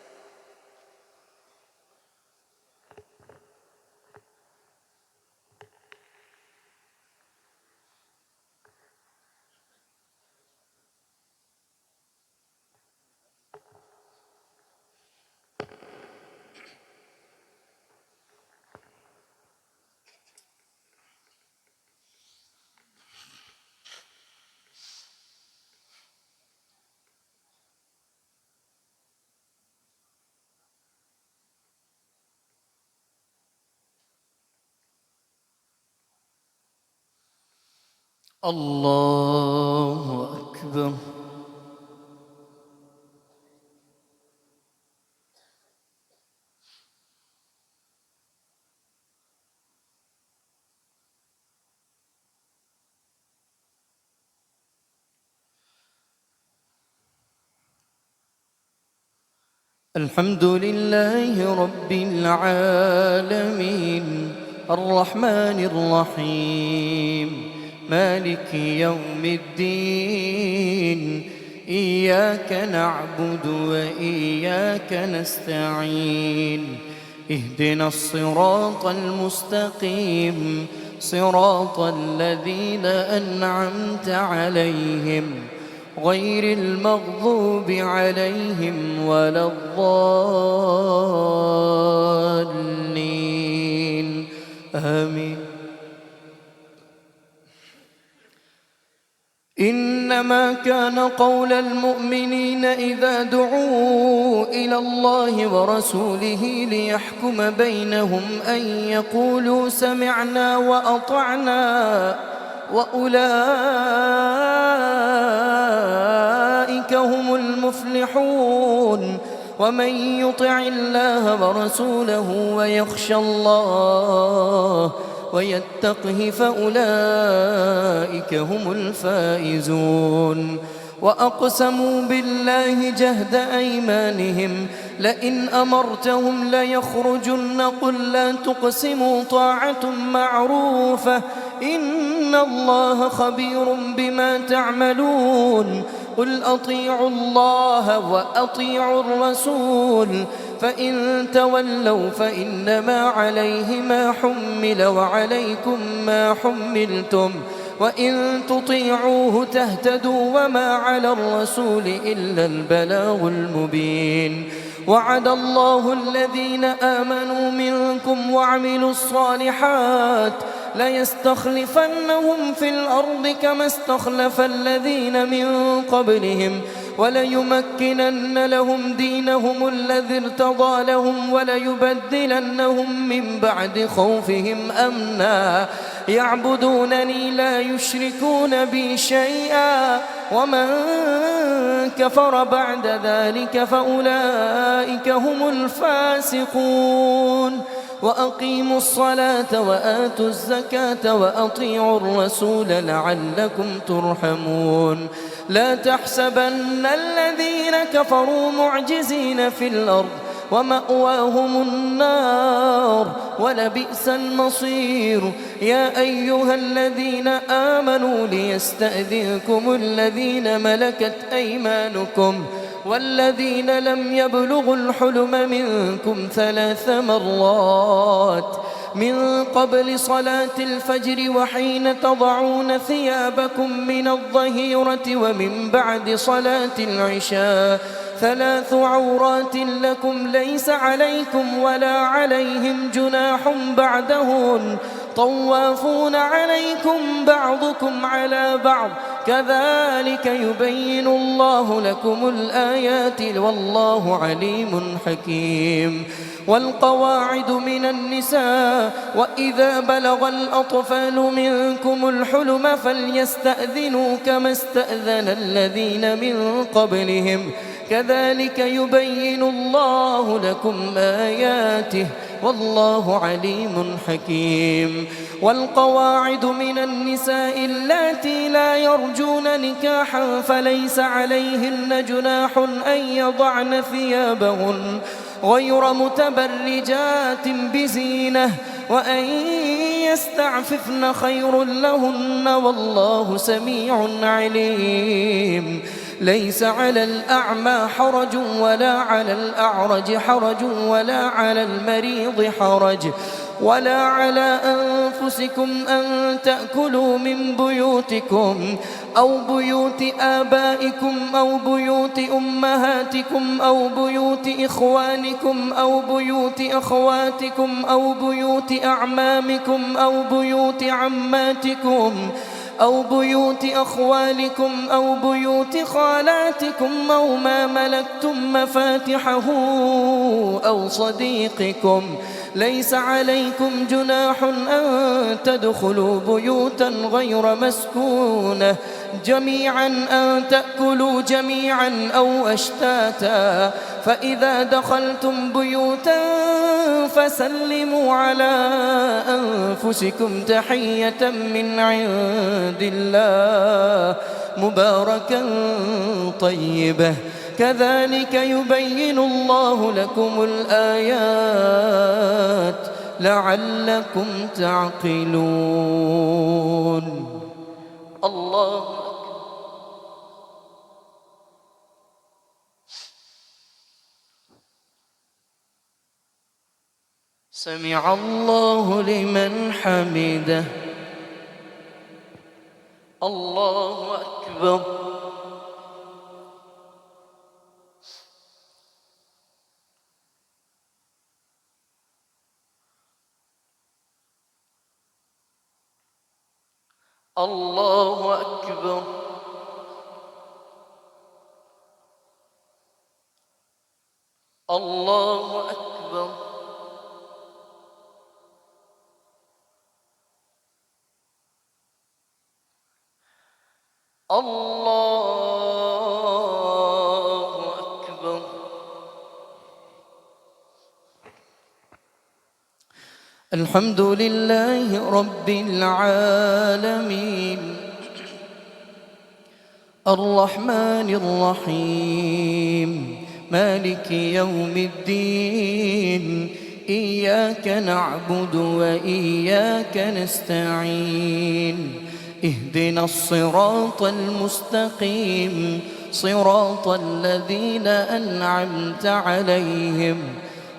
الله أكبر. الحمد لله رب العالمين الرحمن الرحيم مالك يوم الدين إياك نعبد وإياك نستعين اهدنا الصراط المستقيم صراط الذين أنعمت عليهم غير المغضوب عليهم ولا الضالين آمين. إنما كان قول المؤمنين إذا دعوا إلى الله ورسوله ليحكم بينهم أن يقولوا سمعنا وأطعنا وأولئك هم المفلحون. ومن يطع الله ورسوله ويخشى الله ويتقه فأولئك هم الفائزون. وأقسموا بالله جهد أيمانهم لئن أمرتهم ليخرجن قل لا تقسموا طاعة معروفة إن الله خبير بما تعملون. قل أطيعوا الله وأطيعوا الرسول فإن تولوا فإنما عليه ما حمل وعليكم ما حملتم وإن تطيعوه تهتدوا وما على الرسول إلا البلاغ المبين. وعد الله الذين آمنوا منكم وعملوا الصالحات ليستخلفنهم في الأرض كما استخلف الذين من قبلهم وليمكنن لهم دينهم الذي ارتضى لهم وليبدلنهم من بعد خوفهم أمنا يعبدونني لا يشركون بي شيئا ومن كفر بعد ذلك فأولئك هم الفاسقون. وأقيموا الصلاة وآتوا الزكاة وأطيعوا الرسول لعلكم ترحمون. لا تحسبن الذين كفروا معجزين في الأرض ومأواهم النار ولبئس المصير. يا أيها الذين آمنوا ليستأذنكم الذين ملكت أيمانكم والذين لم يبلغوا الحلم منكم 3 مرات من قبل صلاة الفجر وحين تضعون ثيابكم من الظهيرة ومن بعد صلاة العشاء 3 عورات لكم ليس عليكم ولا عليهم جناح بعدهن طوافون عليكم بعضكم على بعض كذلك يبين الله لكم الآيات والله عليم حكيم. والقواعد من النساء وإذا بلغ الأطفال منكم الحلم فليستأذنوا كما استأذن الذين من قبلهم كذلك يبين الله لكم آياته والله عليم حكيم. والقواعد من النساء اللاتي لا يرجون نكاحا فليس عليهن جناح أن يضعن ثيابهن غير متبرجات بزينة وأن يستعففن خير لهن والله سميع عليم. ليس على الأعمى حرج ولا على الأعرج حرج ولا على المريض حرج ولا على أنفسكم أن تأكلوا من بيوتكم أو بيوت آبائكم أو بيوت أمهاتكم أو بيوت إخوانكم أو بيوت أخواتكم أو بيوت أعمامكم أو بيوت عماتكم أو بيوت أخوالكم أو بيوت خالاتكم أو ما ملكتم مفاتحه أو صديقكم ليس عليكم جناح أن تدخلوا بيوتا غير مسكونة جميعا أن تأكلوا جميعا أو أشتاتا فإذا دخلتم بيوتا فسلموا على أنفسكم تحية من عند الله مباركا طيبة كذلك يبين الله لكم الآيات لعلكم تعقلون. الله سمع الله لمن حمده. الله أكبر. الله أكبر. الله أكبر. الله أكبر. الحمد لله رب العالمين الرحمن الرحيم مالك يوم الدين إياك نعبد وإياك نستعين اهدنا الصراط المستقيم صراط الذين أنعمت عليهم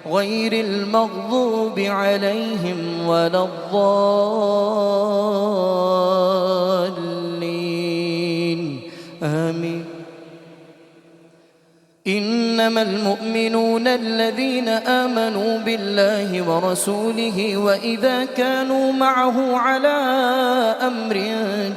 غير المغضوب عليهم ولا الضالين آمين. إنما المؤمنون الذين آمنوا بالله ورسوله وإذا كانوا معه على أمر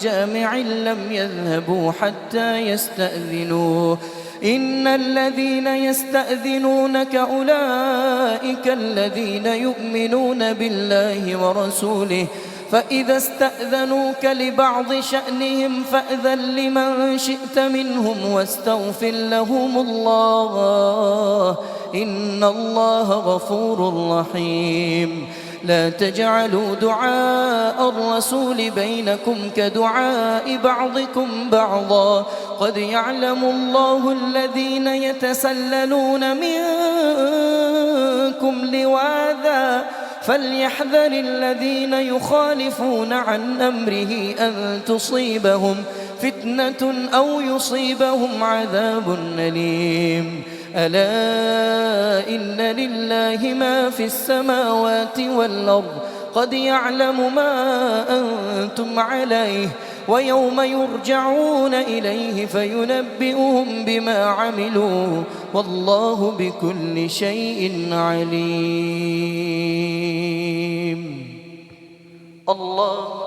جامع لم يذهبوا حتى يستأذنوه إن الذين يستأذنونك أولئك الذين يؤمنون بالله ورسوله فإذا استأذنوك لبعض شأنهم فأذن لمن شئت منهم واستغفر لهم الله إن الله غفور رحيم. لا تجعلوا دعاء الرسول بينكم كدعاء بعضكم بعضا قد يعلم الله الذين يتسللون منكم لواذا فليحذر الذين يخالفون عن أمره أن تصيبهم فتنة أو يصيبهم عذاب أليم. ألا إن لله ما في السماوات والأرض قد يعلم ما أنتم عليه ويوم يرجعون إليه فينبئهم بما عملوا والله بكل شيء عليم. الله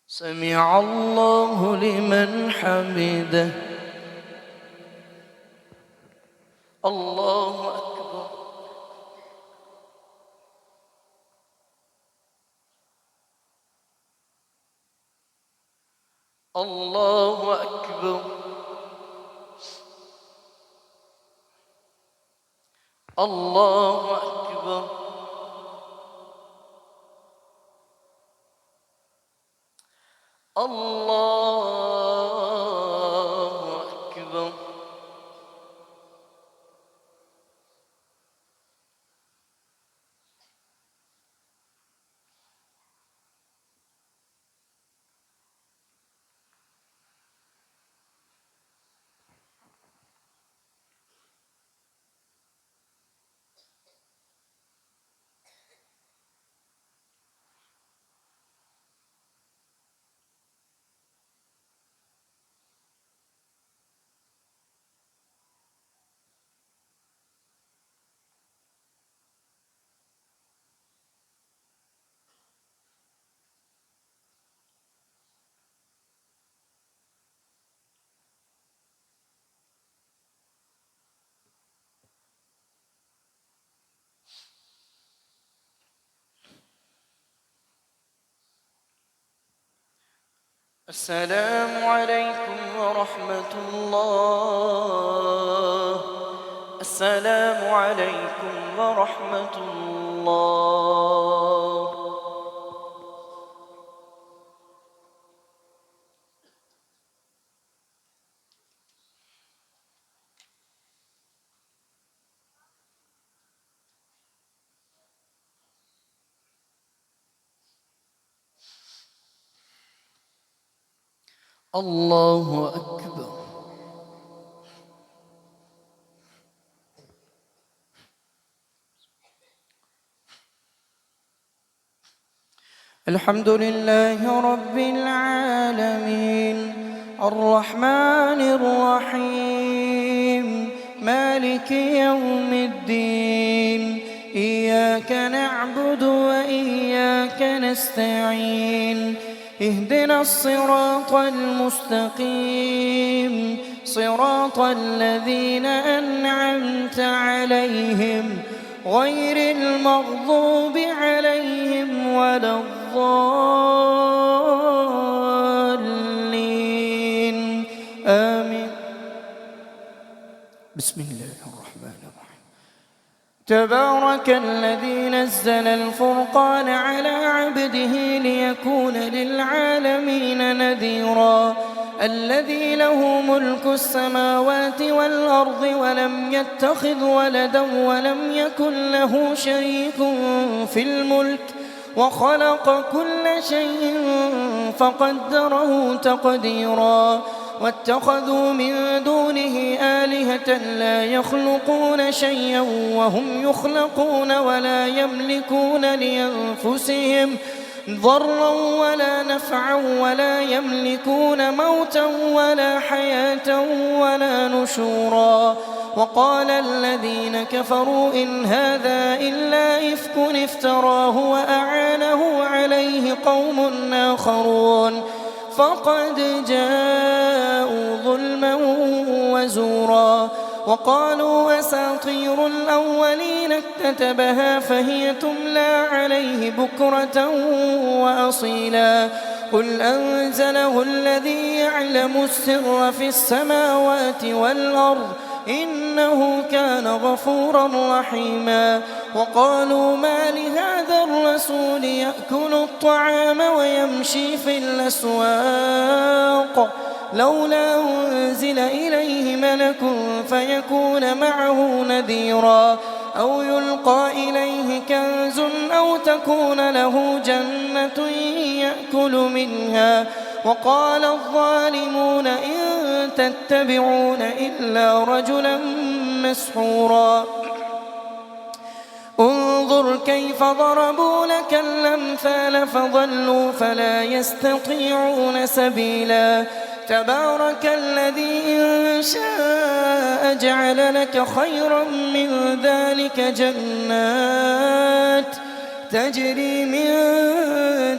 سمع الله لمن حمده. الله أكبر. الله أكبر. الله أكبر. الله أكبر. السلام عليكم ورحمة الله. السلام عليكم ورحمة الله. الله أكبر. الحمد لله رب العالمين الرحمن الرحيم مالك يوم الدين إياك نعبد وإياك نستعين اهدنا الصراط المستقيم صراط الذين أنعمت عليهم غير المغضوب عليهم ولا الضالين آمين. بسم الله الرحمن الرحيم. تبارك الذي نزل الفرقان على عبده ليكون للعالمين نذيرا الذي له ملك السماوات والأرض ولم يتخذ ولدا ولم يكن له شريك في الملك وخلق كل شيء فقدره تقديرا واتخذوا من دونه آلهة لا يخلقون شيئا وهم يخلقون ولا يملكون لأنفسهم ضرا ولا نفعا ولا يملكون موتا ولا حياة ولا نشورا. وقال الذين كفروا إن هذا إلا إفك افتراه وأعانه عليه قوم آخرون فقد جاءوا ظلما وزورا. وقالوا أساطير الأولين اكتتبها فهي تملى عليه بكرة وأصيلا قل أنزله الذي يعلم السر في السماوات والأرض إنه كان غفورا رحيما. وقالوا ما لهذا الرسول يأكل الطعام ويمشي في الأسواق لولا أنزل إليه ملك فيكون معه نذيرا أو يلقى إليه كنز أو تكون له جنة يأكل منها وقال الظالمون إن تتبعون إلا رجلا مسحورا انظر كيف ضربوا لك الأمثال فضلوا فلا يستطيعون سبيلا تبارك الذي إن شاء جعل لك خيرا من ذلك جنات تجري من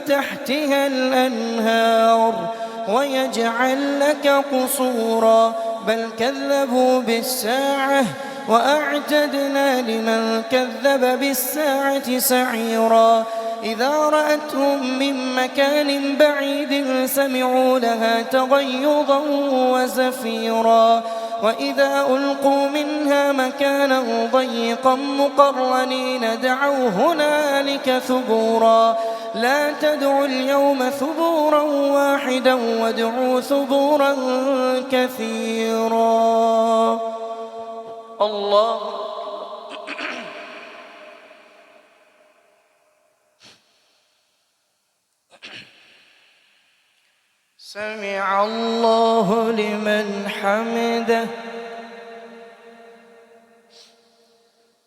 تحتها الأنهار ويجعل لك قصورا بل كذبوا بالساعة وأعتدنا لمن كذب بالساعة سعيرا إذا رأتهم من مكان بعيد سمعوا لها تغيظا وزفيرا وإذا ألقوا منها مكانا ضيقا مقرنين دعوا هنالك ثبورا لا تدعوا اليوم ثبورا واحدا وادعوا ثبورا كثيرا الله سمع الله لمن حمده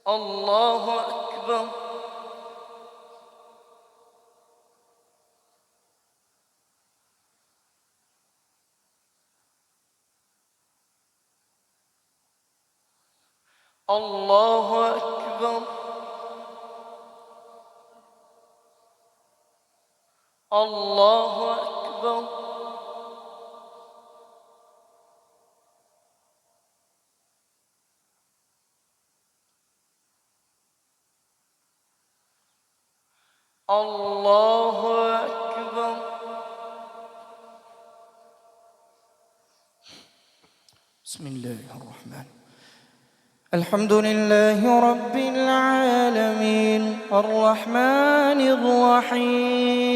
الله أكبر الله أكبر الله أكبر الله أكبر بسم الله الرحمن الحمد لله رب العالمين الرحمن الرحيم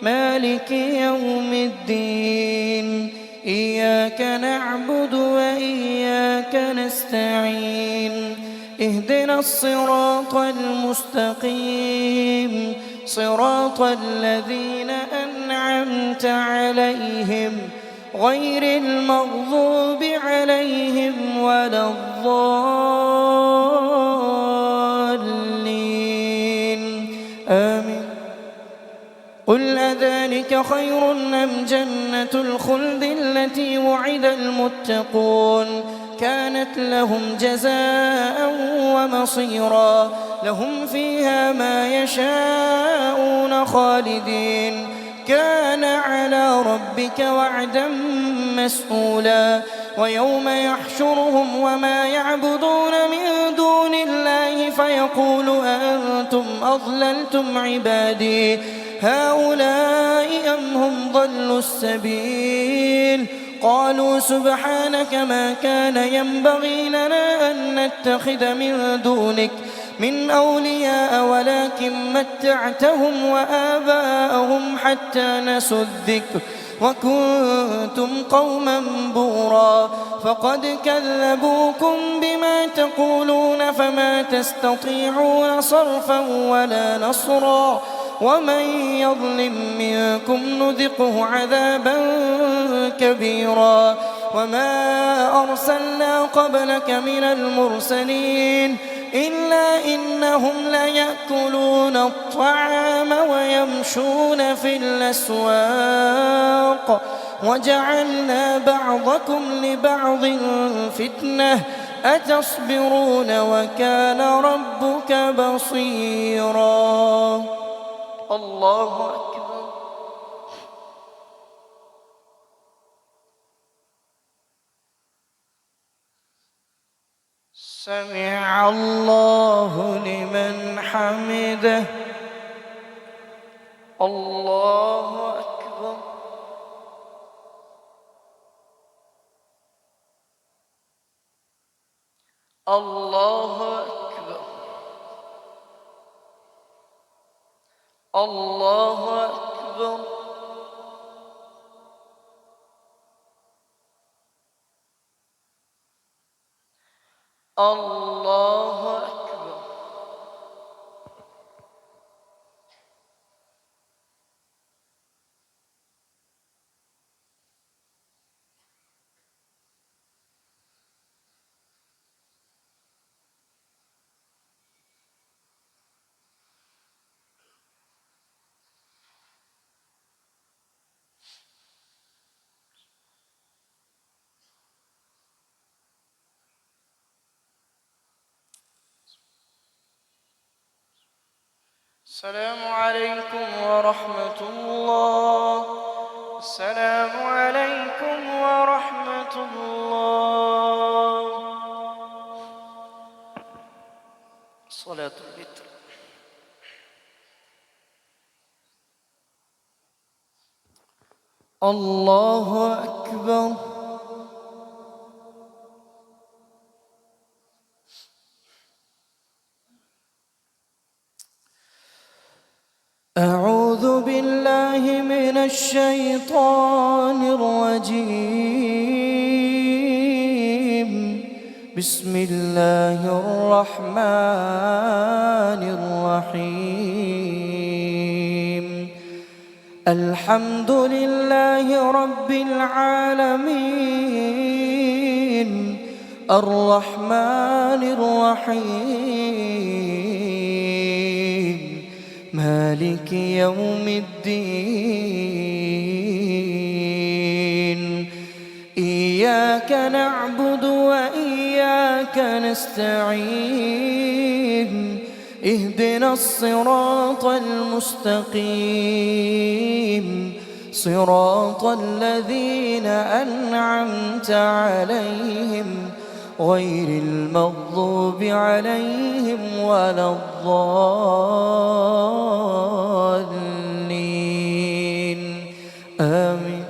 مالك يوم الدين إياك نعبد وإياك نستعين اهدنا الصراط المستقيم صراط الذين أنعمت عليهم غير المغضوب عليهم ولا الضالين آمين قل أذلك خير أم جنة الخلد التي وعد المتقون كانت لهم جزاء ومصيرا لهم فيها ما يشاءون خالدين كان على ربك وعدا مسئولا ويوم يحشرهم وما يعبدون من دون الله فيقول أأنتم أضللتم عبادي هؤلاء أم هم ضلوا السبيل قالوا سبحانك ما كان ينبغي لنا أن نتخذ من دونك من أولياء ولكن متعتهم وآباءهم حتى نسوا الذكر وكنتم قوما بورا فقد كذبوكم بما تقولون فما تستطيعون صرفا ولا نصرا ومن يظلم منكم نذقه عذابا كبيرا وما أرسلنا قبلك من المرسلين إلا إنهم ليأكلون الطعام ويمشون في الأسواق وجعلنا بعضكم لبعض فتنة أتصبرون وكان ربك بصيرا الله أكبر سمع الله لمن حمده الله أكبر الله أكبر الله أكبر الله أكبر السلام عليكم ورحمة الله. السلام عليكم ورحمة الله. صلاة الوتر. الله أكبر. أعوذ بالله من الشيطان الرجيم. بسم الله الرحمن الرحيم. الحمد لله رب العالمين الرحمن الرحيم مالك يوم الدين. إياك نعبد وإياك نستعين. اهدنا الصراط المستقيم صراط الذين أنعمت عليهم غير المغضوب عليهم ولا الضالين آمين.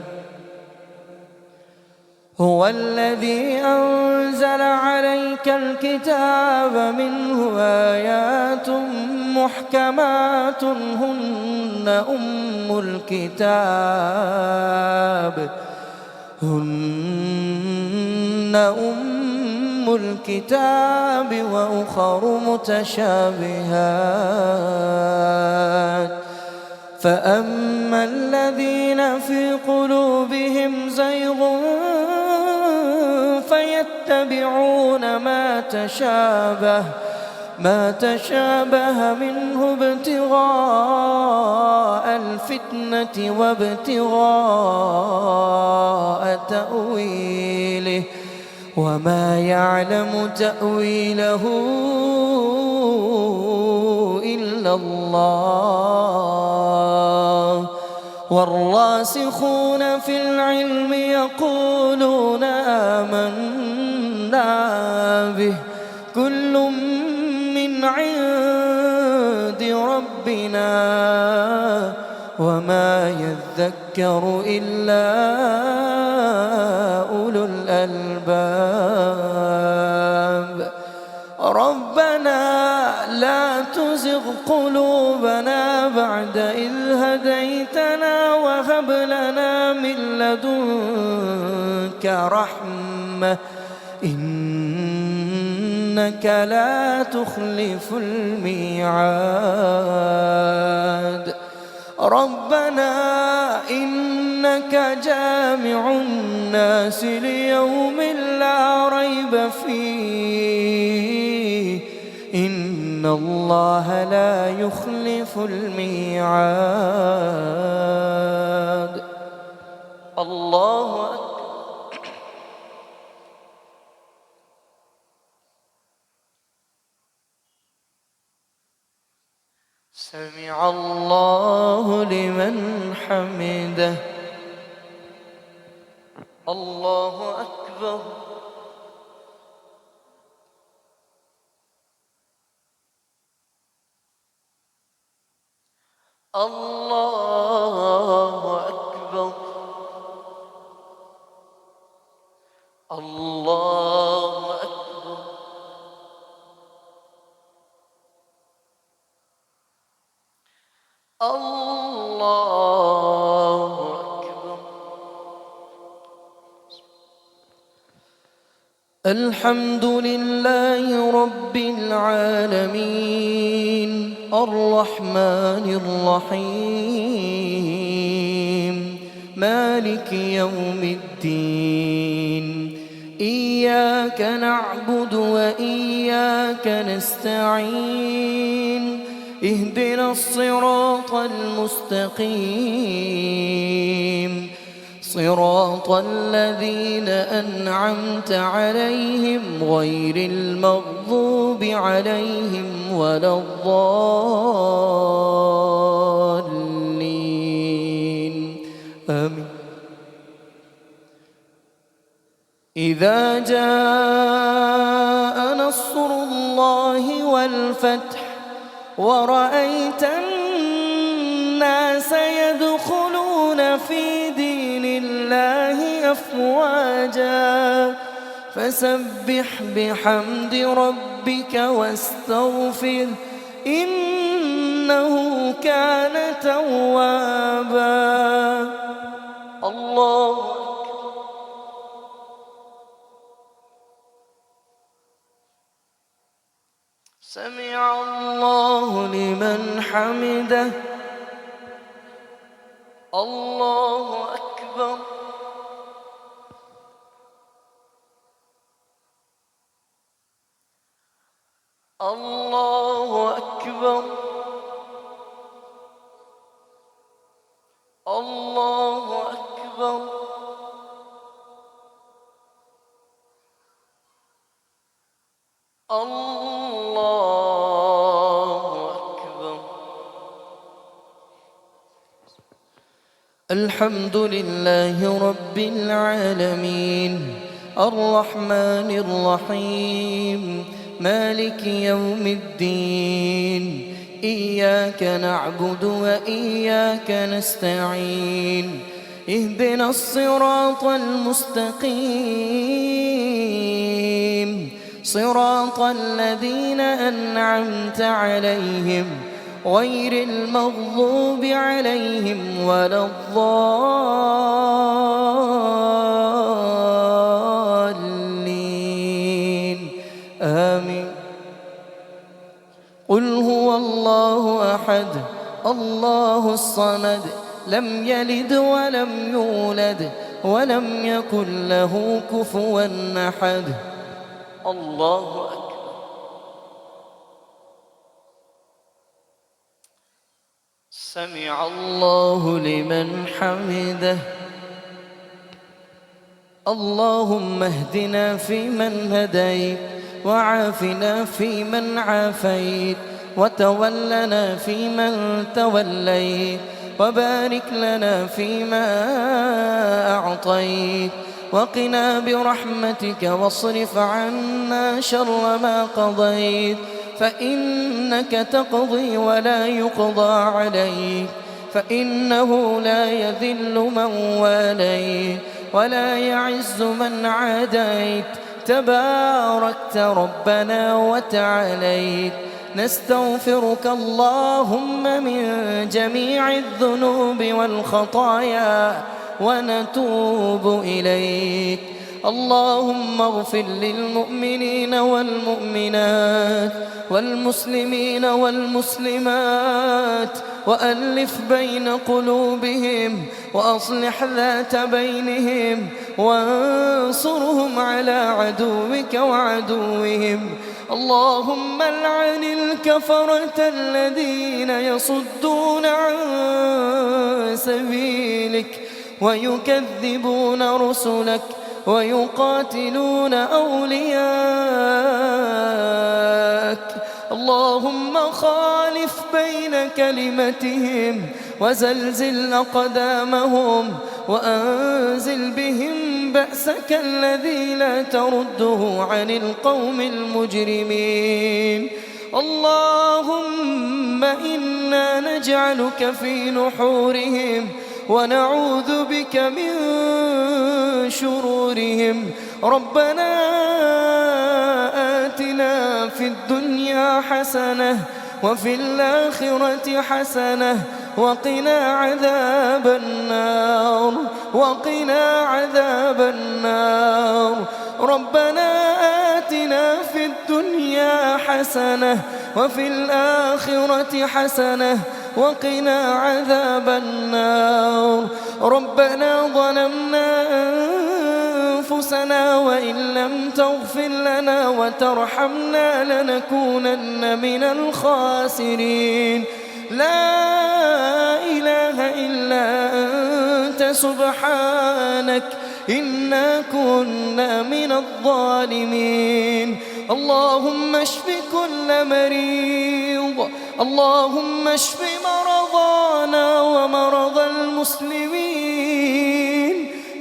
هو الذي أنزل عليك الكتاب منه آيات محكمات هن أم الكتاب وأخر متشابهات. فأما الذين في قلوبهم زيغ فيتبعون ما تشابه منه ابتغاء الفتنة وابتغاء تأويله وما يعلم تأويله إلا الله. والراسخون في العلم يقولون آمنا به كل من عند ربنا وما يذكر إلا أولو الألباب. ربنا لا تزغ قلوبنا بعد إذ هديتنا وهب لنا من لدنك رحمة إنك لا تخلف الميعاد. ربنا إنك جامع الناس ليوم لا ريب فيه إن الله لا يخلف الميعاد. الله أكبر. سمع الله لمن حمده. الله أكبر. الله أكبر. الله أكبر. الله أكبر. الحمد لله رب العالمين الرحمن الرحيم مالك يوم الدين. إياك نعبد وإياك نستعين. اهدنا الصراط المستقيم صراط الذين أنعمت عليهم غير المغضوب عليهم ولا الضالين آمين. إذا جاء نصر الله والفتح ورأيت الناس يدخلون في دين الله أفواجا فسبح بحمد ربك واستغفر إنه كان توابا. الله أكبر. سمع الله لمن حمده. الله أكبر. الله أكبر. الله أكبر. الله أكبر. الحمد لله رب العالمين الرحمن الرحيم مالك يوم الدين إياك نعبد وإياك نستعين اهدنا الصراط المستقيم صراط الذين أنعمت عليهم غير المغضوب عليهم ولا الضالين آمين. قل هو الله أحد الله الصمد لم يلد ولم يولد ولم يكن له كفوا أحد. الله أكبر. سمع الله لمن حمده. اللهم اهدنا فيمن هديت وعافنا فيمن عافيت وتولنا فيمن توليت وبارك لنا فيما أعطيت وقنا برحمتك واصرف عنا شر ما قضيت فإنك تقضي ولا يقضى عليك فإنه لا يذل من واليت ولا يعز من عاديت تباركت ربنا وتعاليت. نستغفرك اللهم من جميع الذنوب والخطايا ونتوب إليك. اللهم اغفر للمؤمنين والمؤمنات والمسلمين والمسلمات وألف بين قلوبهم وأصلح ذات بينهم وانصرهم على عدوك وعدوهم. اللهم العن الكفرة الذين يصدون عن سبيلك ويكذبون رسلك ويقاتلون أولياءك. اللهم خالف بين كلمتهم وزلزل أقدامهم وأنزل بهم بأسك الذي لا ترده عن القوم المجرمين. اللهم إنا نجعلك في نحورهم ونعوذ بك من شرورهم. ربنا آتنا في الدنيا حسنة وفي الآخرة حسنة وقنا عذاب النار وقنا عذاب النار. ربنا آتنا في الدنيا حسنة وفي الآخرة حسنة وقنا عذاب النار. ربنا ظلمنا أنفسنا وإن لم تغفر لنا وترحمنا لنكونن من الخاسرين. لا إله إلا أنت سبحانك إنا كنا من الظالمين. اللهم اشف كل مريض، اللهم اشف مرضانا ومرضى المسلمين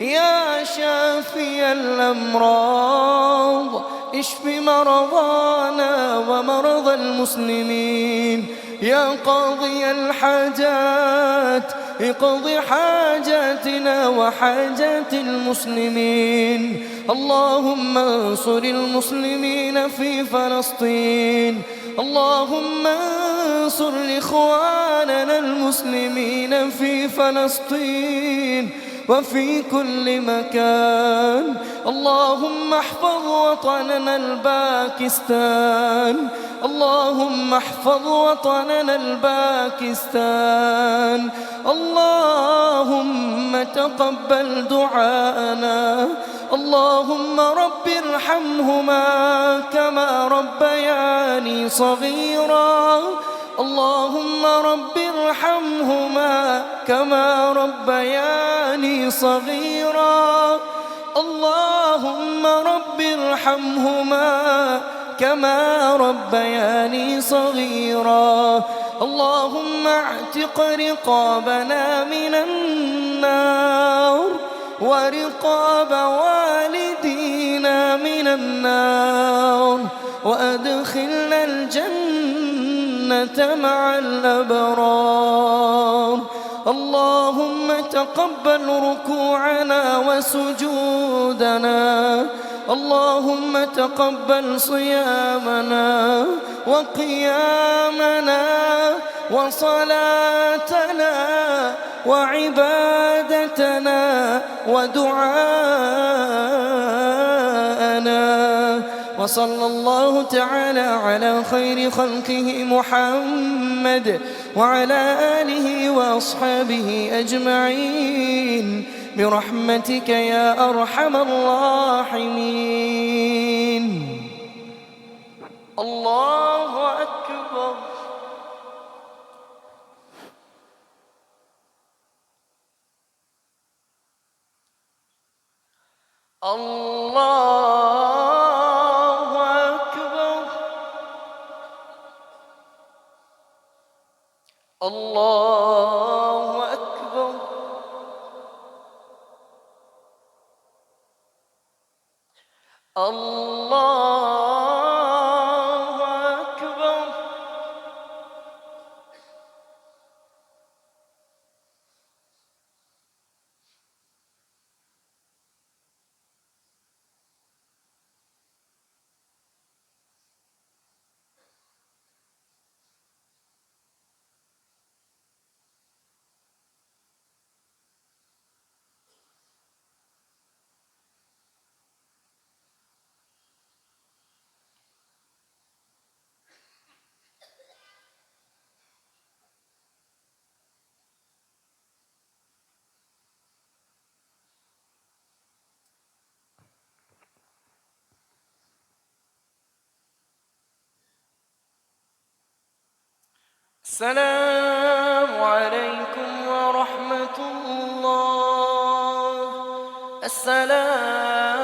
يا شافي الأمراض. اشف مرضانا ومرضى المسلمين يا قاضي الحاجات، اقض حاجاتنا وحاجات المسلمين. اللهم انصر المسلمين في فلسطين، اللهم انصر إخواننا المسلمين في فلسطين وفي كل مكان. اللهم احفظ وطننا الباكستان، اللهم احفظ وطننا الباكستان. اللهم تقبل دعاءنا. اللهم رب ارحمهما كما ربياني صغيرا، اللهم رب ارحمهما كما ربياني صغيرا. اللهم رب ارحمهما كما ربياني صغيرا. اللهم اعتق رقابنا من النار ورقاب والدينا من النار، وأدخلنا الجنة مع الأبرار. اللهم تقبل ركوعنا وسجودنا، اللهم تقبل صيامنا وقيامنا وصلاتنا وعبادتنا ودعاءنا. وصلى الله تعالى على خير خلقه محمد وعلى آله وأصحابه أجمعين برحمتك يا أرحم الراحمين. الله أكبر. الله أكبر. الله أكبر. الله أكبر. السلام عليكم ورحمة الله. السلام